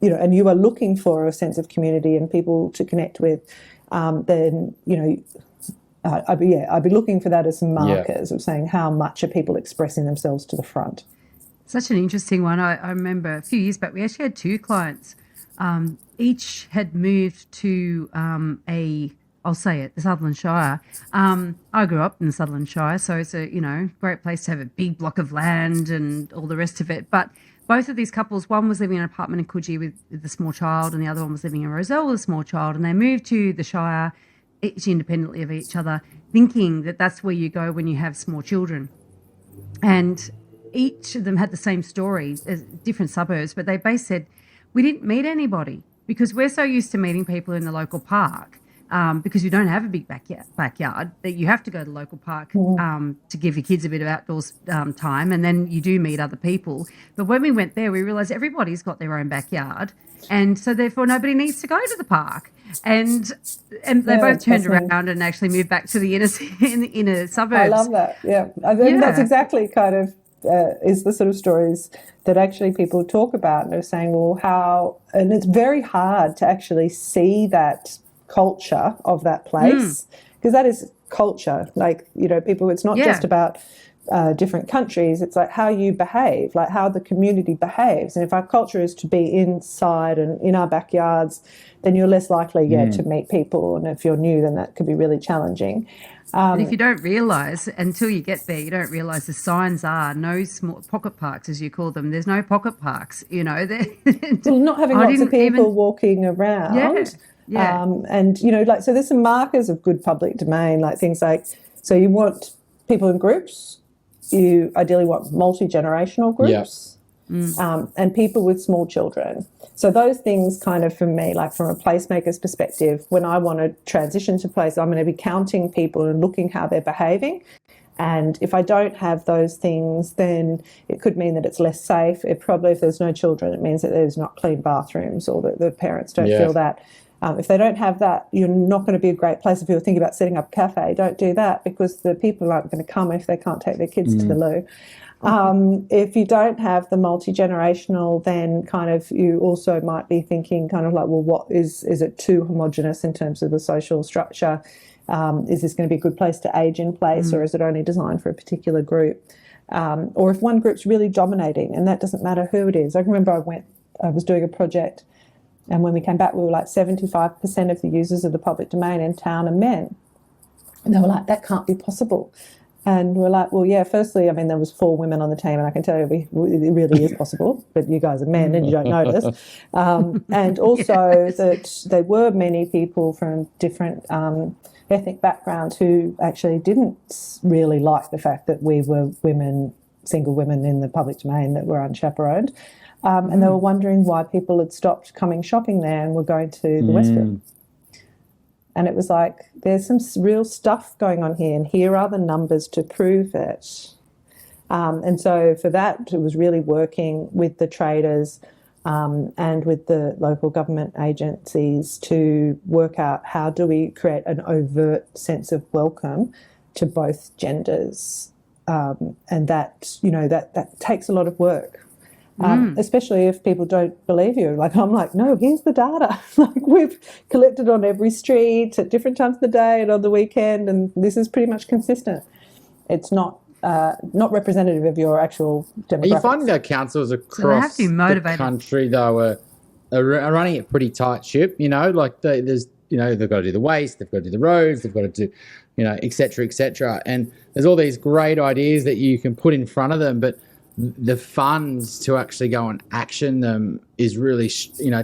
and you are looking for a sense of community and people to connect with, then, I'd be looking for that as some markers of saying how much are people expressing themselves to the front. Such an interesting one. I remember a few years back, we actually had two clients. Each had moved to I'll say it, the Sutherland Shire. I grew up in the Sutherland Shire, so it's a, great place to have a big block of land and all the rest of it. But both of these couples, one was living in an apartment in Coogee with a small child, and the other one was living in Rozelle with a small child, and they moved to the Shire, each independently of each other, thinking that that's where you go when you have small children. And each of them had the same story, as different suburbs, but they both said, we didn't meet anybody because we're so used to meeting people in the local park, because you don't have a big backyard that you have to go to the local park to give your kids a bit of outdoors time, and then you do meet other people. But when we went there, we realised everybody's got their own backyard, and so therefore nobody needs to go to the park. And they both turned around and actually moved back to the inner suburbs. I love that. Yeah, I think that's exactly kind of is the sort of stories that actually people talk about, and they're saying, well, and it's very hard to actually see that culture of that place, because that is culture. Like, people, it's not just about different countries, it's like how you behave, like how the community behaves. And if our culture is to be inside and in our backyards, then you're less likely to meet people. And if you're new, then that could be really challenging. And if you don't realise, until you get there, you don't realise the signs are no small pocket parks, as you call them. There's no pocket parks, Well, not having lots of people walking around. Yeah. And, so there's some markers of good public domain, like things like, so you want people in groups, you ideally want multi-generational groups, and people with small children. So those things kind of, for me, like from a placemaker's perspective, when I want to transition to place, I'm going to be counting people and looking how they're behaving. And if I don't have those things, then it could mean that it's less safe. It probably, if there's no children, it means that there's not clean bathrooms or that the parents don't feel that. If they don't have that, you're not going to be a great place. If you're thinking about setting up a cafe, don't do that, because the people aren't going to come if they can't take their kids to the loo. If you don't have the multi-generational, then kind of you also might be thinking kind of like, well, what is it too homogenous in terms of the social structure? Is this going to be a good place to age in place, or is it only designed for a particular group? Or if one group's really dominating, and that doesn't matter who it is. I remember I was doing a project, and when we came back, we were like 75% of the users of the public domain in town are men. And they were like, that can't be possible. And we're like, well, yeah, firstly, I mean, there was 4 women on the team, and I can tell you it really is possible, but you guys are men and you don't notice. And also that there were many people from different ethnic backgrounds who actually didn't really like the fact that we were women, single women in the public domain that were unchaperoned. And they were wondering why people had stopped coming shopping there and were going to the Westfield. And it was like, there's some real stuff going on here, and here are the numbers to prove it. And so for that, it was really working with the traders and with the local government agencies to work out how do we create an overt sense of welcome to both genders. And that, that takes a lot of work. Especially if people don't believe you. Like, I'm like, no, here's the data. Like, we've collected on every street at different times of the day and on the weekend, and this is pretty much consistent. It's not representative of your actual demographics. Are you finding that councils across the country, though, are running it pretty tight ship? Like there's, they've got to do the waste, they've got to do the roads, they've got to do, et cetera, et cetera. And there's all these great ideas that you can put in front of them, but the funds to actually go and action them is really,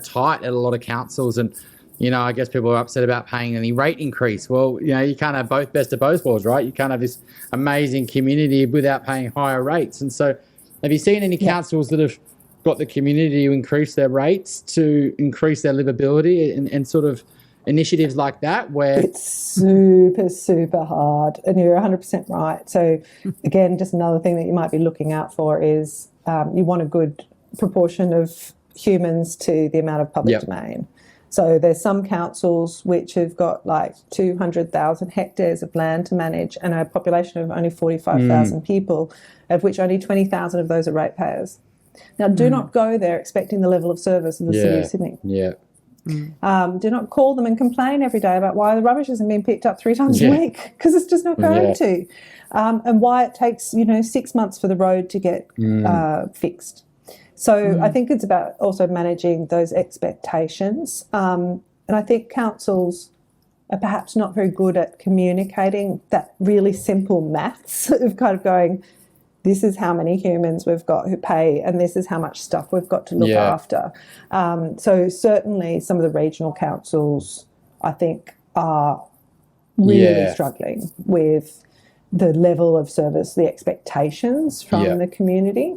tight at a lot of councils. And I guess people are upset about paying any rate increase. Well, you can't have best of both worlds, right? You can't have this amazing community without paying higher rates. And so have you seen any councils that have got the community to increase their rates, to increase their livability and sort of initiatives like that where... It's super, super hard. And you're 100% right. So again, just another thing that you might be looking out for is you want a good proportion of humans to the amount of public domain. So there's some councils which have got like 200,000 hectares of land to manage and a population of only 45,000 people, of which only 20,000 of those are ratepayers. Now, do not go there expecting the level of service of the City of Sydney. Do not call them and complain every day about why the rubbish isn't being picked up 3 times a week, because it's just not going to. And why it takes, 6 months for the road to get fixed. So I think it's about also managing those expectations. And I think councils are perhaps not very good at communicating that really simple maths of kind of going, this is how many humans we've got who pay and this is how much stuff we've got to look after. So certainly some of the regional councils, I think, are really struggling with the level of service, the expectations from the community.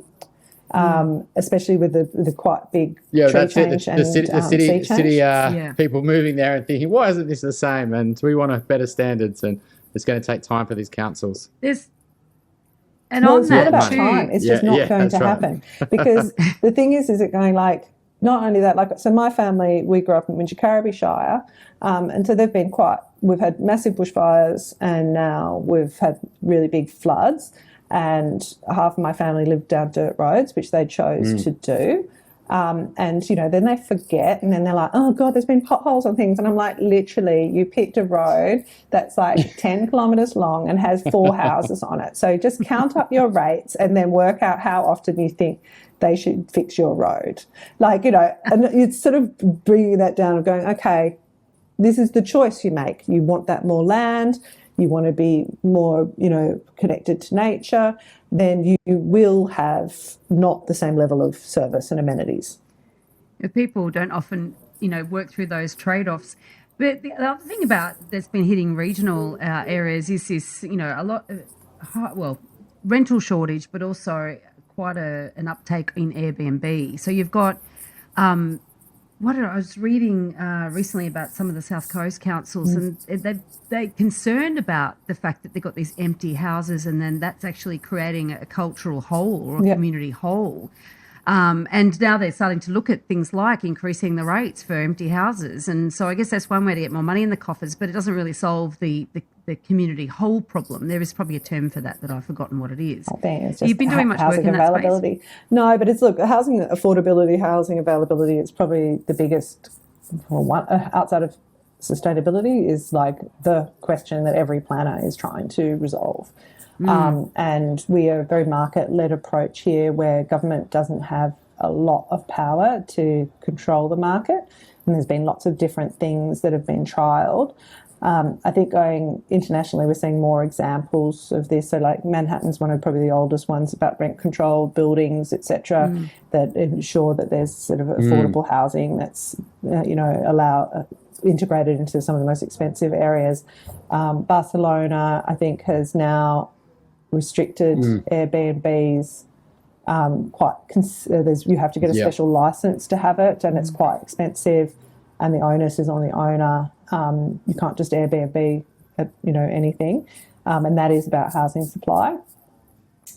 Especially with the quite big tree change and sea change. People moving there and thinking, why isn't this the same? And we want better standards, and it's going to take time for these councils. It's not about time. It's just not going to happen. Because the thing is it going like, not only that, so my family, we grew up in Wingecarribee Shire, and so we've had massive bushfires, and now we've had really big floods. And half of my family lived down dirt roads, which they chose to do. And, then they forget, and then they're like, oh, God, there's been potholes on things. And I'm like, literally, you picked a road that's like 10 kilometres long and has 4 houses on it. So just count up your rates and then work out how often you think they should fix your road. And it's sort of bringing that down and going, okay, this is the choice you make. You want that more land. You want to be more, connected to nature, then you will have not the same level of service and amenities. People don't often, work through those trade-offs. But the other thing that's been hitting regional areas is this, a lot of, rental shortage, but also quite an uptake in Airbnb. So you've got... I was reading recently about some of the South Coast councils, and they're concerned about the fact that they've got these empty houses, and then that's actually creating a cultural hole or a community hole. And now they're starting to look at things like increasing the rates for empty houses. And so I guess that's one way to get more money in the coffers, but it doesn't really solve the community hole problem. There is probably a term for that I've forgotten what it is. I think it's just You've been doing much work in that space. No, but it's, housing affordability, housing availability is probably the biggest one outside of sustainability, is like the question that every planner is trying to resolve. And we are a very market-led approach here, where government doesn't have a lot of power to control the market. And there's been lots of different things that have been trialled. I think going internationally, we're seeing more examples of this. So like Manhattan's one of probably the oldest ones about rent-controlled buildings, etc., that ensure that there's sort of affordable housing that's, integrated into some of the most expensive areas. Barcelona, I think, has now restricted Airbnbs. You have to get a special license to have it, and it's quite expensive, and the onus is on the owner. You can't just Airbnb, anything, and that is about housing supply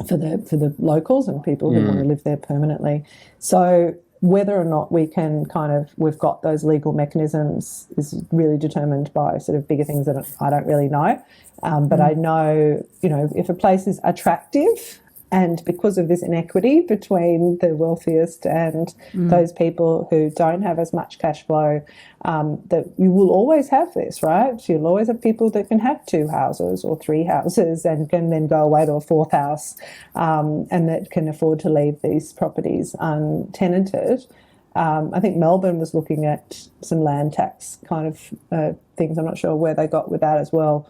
for the locals and people who want to live there permanently. So whether or not we've got those legal mechanisms is really determined by sort of bigger things that I don't really know. But I know, if a place is attractive, and because of this inequity between the wealthiest and those people who don't have as much cash flow, that you will always have this, right? You'll always have people that can have 2 houses or 3 houses and can then go away to a 4th house, and that can afford to leave these properties untenanted. I think Melbourne was looking at some land tax kind of things. I'm not sure where they got with that as well.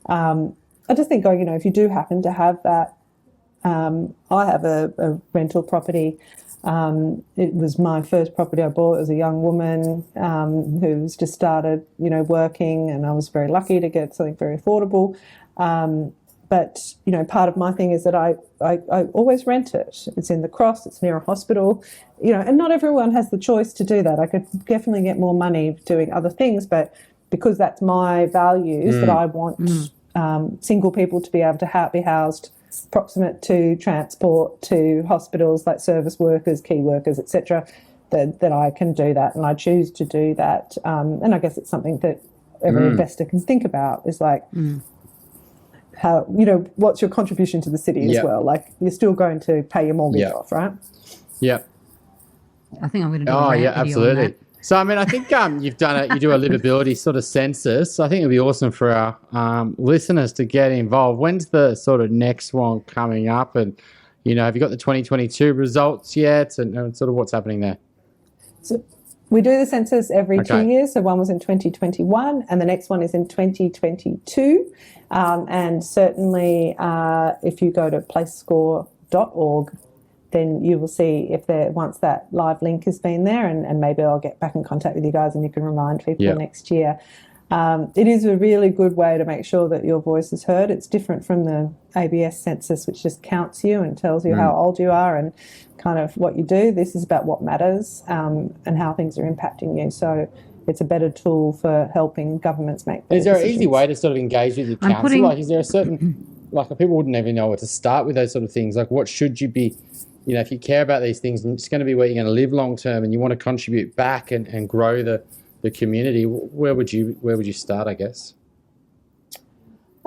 I just think if you do happen to have that, I have a rental property It was my first property I bought as a young woman who's just started, working, and I was very lucky to get something very affordable. But, part of my thing is that I always rent it. It's in the Cross, it's near a hospital, and not everyone has the choice to do that. I could definitely get more money doing other things, but because that's my values, that I want single people to be able to be housed proximate to transport, to hospitals, like service workers, key workers, etc., that I can do that, and I choose to do that. And I guess it's something that every investor can think about, is like, how, what's your contribution to the city as well? Like, you're still going to pay your mortgage off, right? Yeah. I think I'm going to do Oh, a yeah, rant video absolutely. on that. So, I mean, I think you do a livability sort of census. I think it'd be awesome for our listeners to get involved. When's the sort of next one coming up? And, have you got the 2022 results yet? And sort of what's happening there? So we do the census every 2 years. So one was in 2021 and the next one is in 2022. And certainly if you go to placescore.org, then you will see if once that live link has been there, and maybe I'll get back in contact with you guys and you can remind people next year. It is a really good way to make sure that your voice is heard. It's different from the ABS census, which just counts you and tells you how old you are and kind of what you do. This is about what matters and how things are impacting you. So it's a better tool for helping governments make better decisions. Is there an easy way to sort of engage with your council? Like, is there a certain, like, people wouldn't even know where to start with those sort of things. Like, what should you be, if you care about these things, and it's going to be where you're going to live long term, and you want to contribute back and grow the community, where would you start, I guess?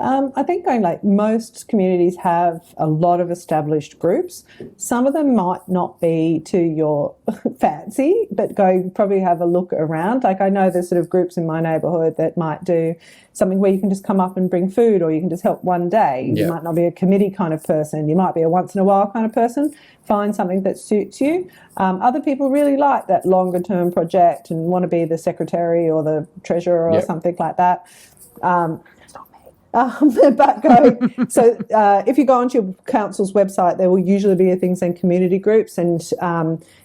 I think most communities have a lot of established groups. Some of them might not be to your fancy, but probably have a look around. Like, I know there's sort of groups in my neighbourhood that might do something where you can just come up and bring food, or you can just help one day. You might not be a committee kind of person. You might be a once in a while kind of person. Find something that suits you. Other people really like that longer term project and want to be the secretary or the treasurer or something like that. So if you go onto your council's website, there will usually be a thing saying community groups, and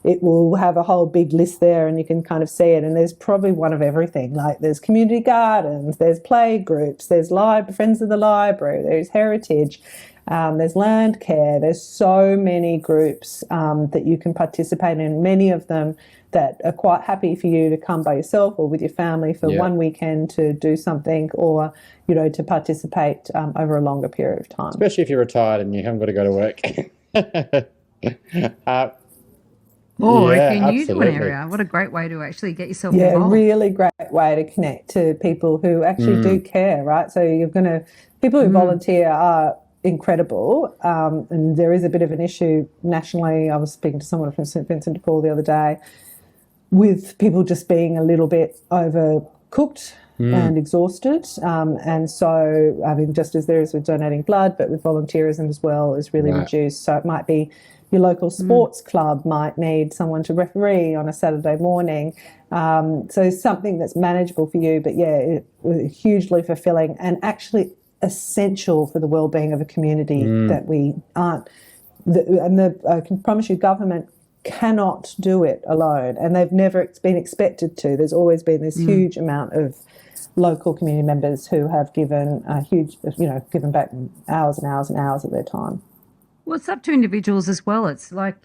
it will have a whole big list there, and you can kind of see it. And there's probably one of everything. Like, there's community gardens, there's play groups, there's Friends of the Library, there's heritage, there's land care. There's so many groups that you can participate in. Many of them that are quite happy for you to come by yourself or with your family for one weekend to do something, or to participate over a longer period of time. Especially if you're retired and you haven't got to go to work. Or if you're new to an area, what a great way to actually get yourself involved. Really great way to connect to people who actually do care, right? So people who volunteer are incredible, and there is a bit of an issue nationally. I was speaking to someone from St Vincent de Paul the other day, with people just being a little bit overcooked and exhausted. And so, I mean, just as there is with donating blood, but with volunteerism as well, is really reduced. So it might be your local sports club might need someone to referee on a Saturday morning. So something that's manageable for you, but it was hugely fulfilling and actually essential for the well-being of a community that we aren't. I can promise you, government cannot do it alone, and they've never been expected to. There's always been this huge amount of local community members who have given given back hours and hours and hours of their time. Well, it's up to individuals as well. It's like,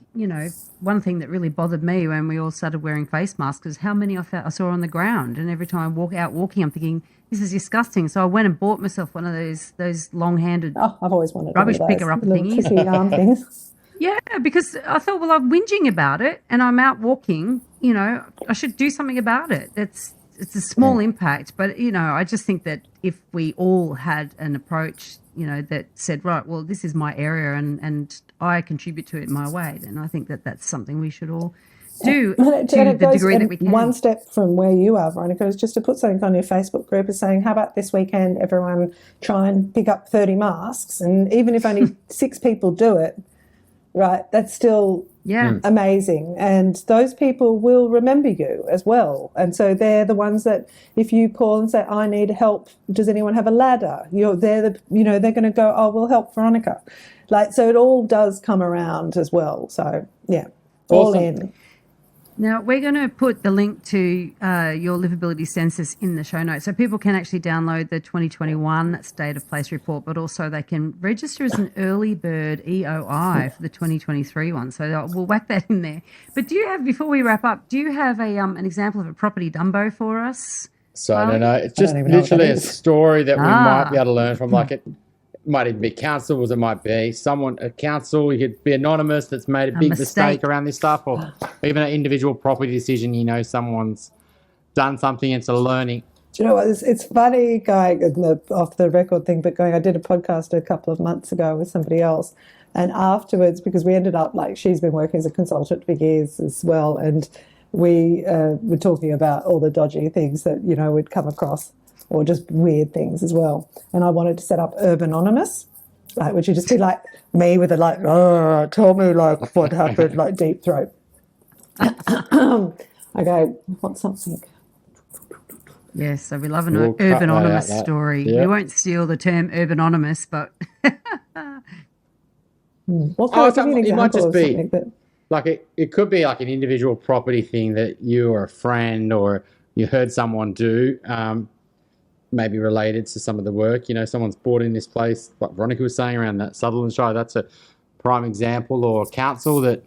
one thing that really bothered me when we all started wearing face masks is how many I saw on the ground. And every time I walk out walking, I'm thinking, this is disgusting. So I went and bought myself one of those long-handed I've always wanted rubbish picker-up thingies. Arm things. Yeah, because I thought, well, I'm whinging about it and I'm out walking, I should do something about it. It's a small impact, but, I just think that if we all had an approach, that said, right, well, this is my area and I contribute to it in my way, then I think that that's something we should all do to the degree that we can. One step from where you are, Veronica, is just to put something on your Facebook group is saying, how about this weekend everyone try and pick up 30 masks, and even if only 6 people do it, right, that's still amazing. And those people will remember you as well. And so they're the ones that if you call and say, I need help, does anyone have a ladder? They're going to go, oh, we'll help Veronica. So it all does come around as well. So, yeah. all Awesome. in. Now, we're going to put the link to your livability census in the show notes so people can actually download the 2021 State of Place report, but also they can register as an early bird EOI for the 2023 one. So we'll whack that in there. But do you have, before we wrap up, do you have an example of a property Dumbo for us? So I don't know. It's I just don't even know what that literally a is. story that we might be able to learn from. Like it might even be councils, it might be a council, you could be anonymous that's made a big mistake around this stuff, or even an individual property decision, someone's done something, it's a learning. Do you know what? It's funny going off the record thing, but I did a podcast a couple of months ago with somebody else. And afterwards, because we ended up, she's been working as a consultant for years as well. And we were talking about all the dodgy things that, we'd come across, or just weird things as well. And I wanted to set up Urbanonymous, which would just be like me with tell me what happened, deep throat. I go, what's something? Yes, so we love an Urbanonymous story. Yep. We won't steal the term Urbanonymous, but... It might just be, it could be like an individual property thing that you or a friend or you heard someone do, maybe related to some of the work. Someone's bought in this place, like Veronica was saying, around that Sutherland Shire. That's a prime example. Or council that,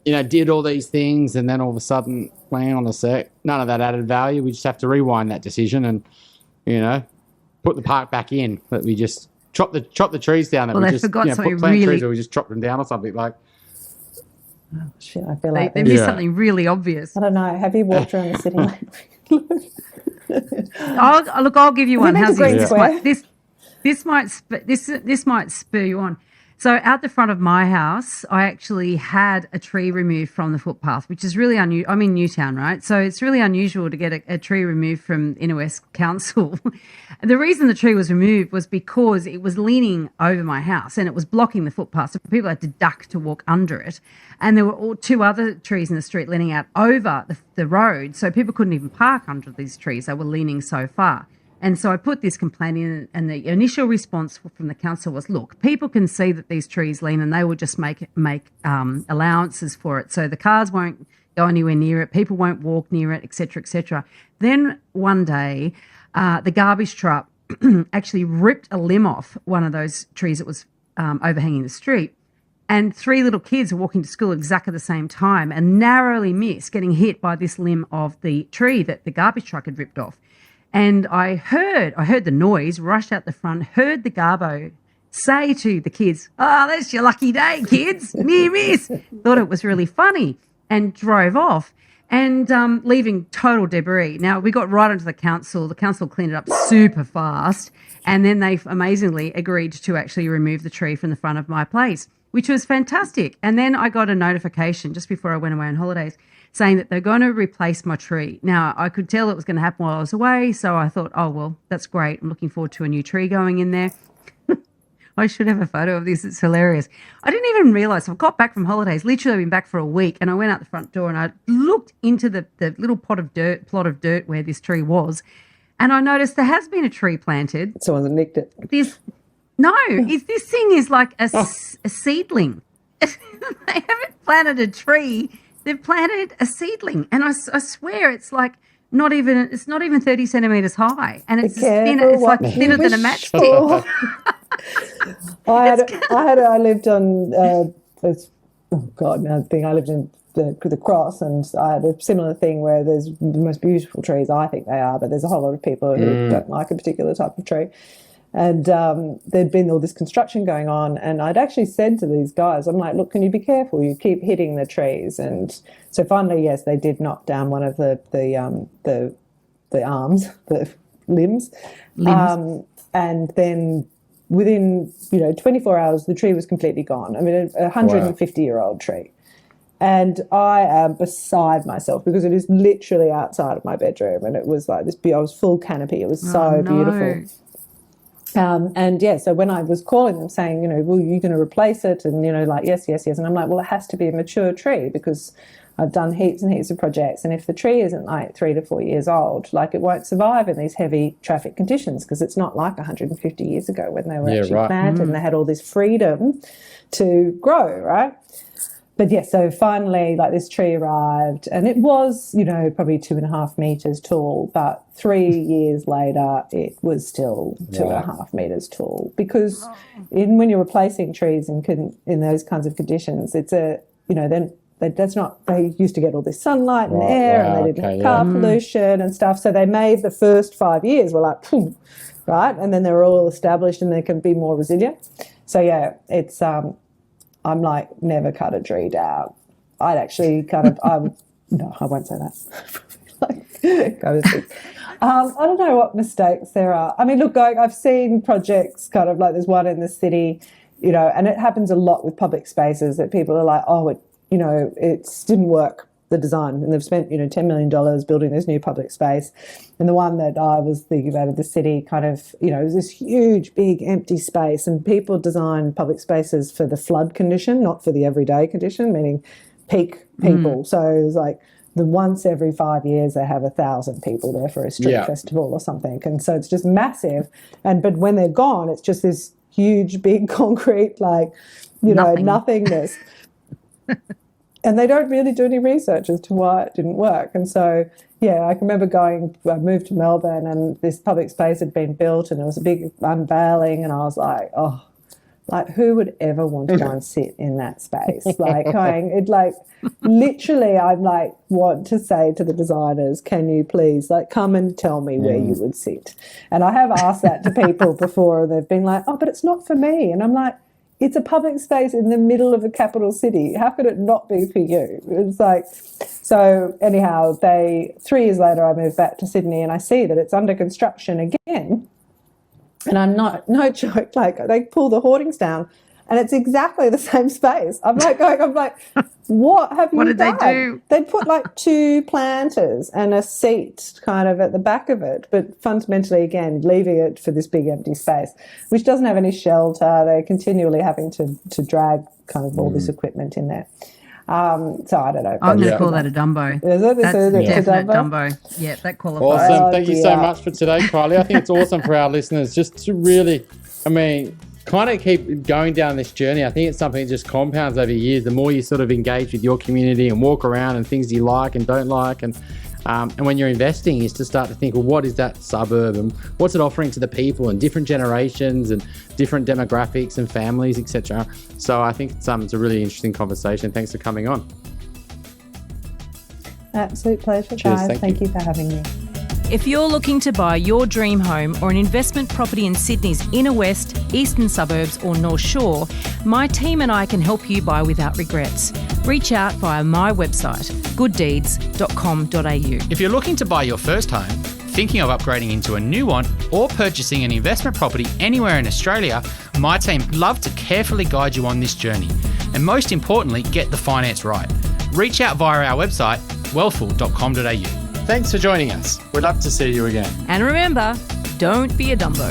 did all these things and then all of a sudden, hang on a sec, none of that added value. We just have to rewind that decision and, put the park back in. That we just chop the trees down. That well, we they just forgot put something plant really... trees, or we just chopped them down or something like. Oh, shit, I feel like they missed something really obvious. I don't know. Have you walked around the city lately? I'll give you one. How's this? This might spur you on. So out the front of my house, I actually had a tree removed from the footpath, which is really unusual. I'm in Newtown, right? So it's really unusual to get a tree removed from Inner West Council. The reason the tree was removed was because it was leaning over my house and it was blocking the footpath. So people had to duck to walk under it. And there were two other trees in the street leaning out over the road. So people couldn't even park under these trees. They were leaning so far. And so I put this complaint in, and the initial response from the council was, look, people can see that these trees lean and they will just make allowances for it. So the cars won't go anywhere near it, people won't walk near it, et cetera, et cetera. Then one day, the garbage truck actually ripped a limb off one of those trees that was overhanging the street. And 3 little kids were walking to school at exactly the same time and narrowly missed getting hit by this limb of the tree that the garbage truck had ripped off. And I heard the noise, rushed out the front, heard the garbo say to the kids, "Oh, that's your lucky day, kids, near miss." Thought it was really funny and drove off and leaving total debris. Now, we got right onto the council. The council cleaned it up super fast. And then they amazingly agreed to actually remove the tree from the front of my place, which was fantastic. And then I got a notification just before I went away on holidays saying that they're going to replace my tree. Now, I could tell it was going to happen while I was away, so I thought, oh, well, that's great. I'm looking forward to a new tree going in there. I should have a photo of this. It's hilarious. I didn't even realise. I got back from holidays, literally been back for a week, and I went out the front door and I looked into the little plot of dirt where this tree was, and I noticed there has been a tree planted. Someone's nicked it. This thing is like a seedling. They haven't planted a tree. They've planted a seedling, and I swear it's like not even 30 centimetres high, and it's thinner. It's like thinner than a matchstick. I lived on I lived in the Cross, and I had a similar thing where there's the most beautiful trees. I think they are, but there's a whole lot of people who don't like a particular type of tree. And there'd been all this construction going on, and I'd actually said to these guys, I'm like, look, can you be careful? You keep hitting the trees. And so finally, yes, they did knock down one of the arms, the limbs. And then within 24 hours, the tree was completely gone. I mean, a 150-year-old tree. And I am beside myself because it is literally outside of my bedroom, and it was like this. I was full canopy. It was so beautiful. So when I was calling them saying, well, you're going to replace it, and, yes. And I'm like, well, it has to be a mature tree because I've done heaps and heaps of projects. And if the tree isn't like 3 to 4 years old, it won't survive in these heavy traffic conditions, because it's not like 150 years ago when they were planted and they had all this freedom to grow, right? But yes, so finally, like this tree arrived, and it was, you know, probably 2.5 meters tall. But 3 years later, it was still 2.5 meters tall. Because when you're replacing trees in those kinds of conditions, it's then that's not. They used to get all this sunlight and air, and they didn't have car pollution and stuff. So they made the first 5 years were like, phew, right, and then they were all established, and they can be more resilient. So yeah, it's. I'm like, never cut a tree down. I'd actually no, I won't say that. I don't know what mistakes there are. I mean, look, I've seen projects kind of like there's one in the city, you know, and it happens a lot with public spaces that people are like, oh, it didn't work, the design, and they've spent, $10 million building this new public space. And the one that I was thinking about at the city kind of, it was this huge, big, empty space, and people design public spaces for the flood condition, not for the everyday condition, meaning peak people. So it was like the once every 5 years they have 1,000 people there for a street festival or something. And so it's just massive. But when they're gone, it's just this huge, big concrete, nothingness. And they don't really do any research as to why it didn't work. And so, I can remember I moved to Melbourne, and this public space had been built, and there was a big unveiling, and I was like, oh, like who would ever want to go and sit in that space? Literally, I'm like, want to say to the designers, can you please come and tell me where you would sit? And I have asked that to people before, and they've been like, oh, but it's not for me. And I'm like, it's a public space in the middle of a capital city. How could it not be for you? It's like, so anyhow, 3 years later, I moved back to Sydney, and I see that it's under construction again. And I'm no joke, they pull the hoardings down, and it's exactly the same space. I'm like, what have you done? What did they do? They put 2 planters and a seat kind of at the back of it, but fundamentally, again, leaving it for this big empty space, which doesn't have any shelter. They're continually having to drag kind of all this equipment in there. So I don't know. I'm going to call that a Dumbo. Is it? That's a definite Dumbo? Yeah, that qualifies. Awesome. Thank you so much for today, Kylie. I think it's awesome for our listeners just to really, kind of keep going down this journey. I think it's something that just compounds over years. The more you sort of engage with your community and walk around and things you like and don't like, and when you're investing, is to start to think, well, what is that suburb and what's it offering to the people and different generations and different demographics and families, etc. So I think it's a really interesting conversation. Thanks for coming on. Absolute pleasure, Cheers, guys. Thank you for having me. If you're looking to buy your dream home or an investment property in Sydney's inner west, eastern suburbs or North Shore, my team and I can help you buy without regrets. Reach out via my website, gooddeeds.com.au. If you're looking to buy your first home, thinking of upgrading into a new one, or purchasing an investment property anywhere in Australia, my team love to carefully guide you on this journey. And most importantly, get the finance right. Reach out via our website, wealthful.com.au. Thanks for joining us. We'd love to see you again. And remember, don't be a Dumbo.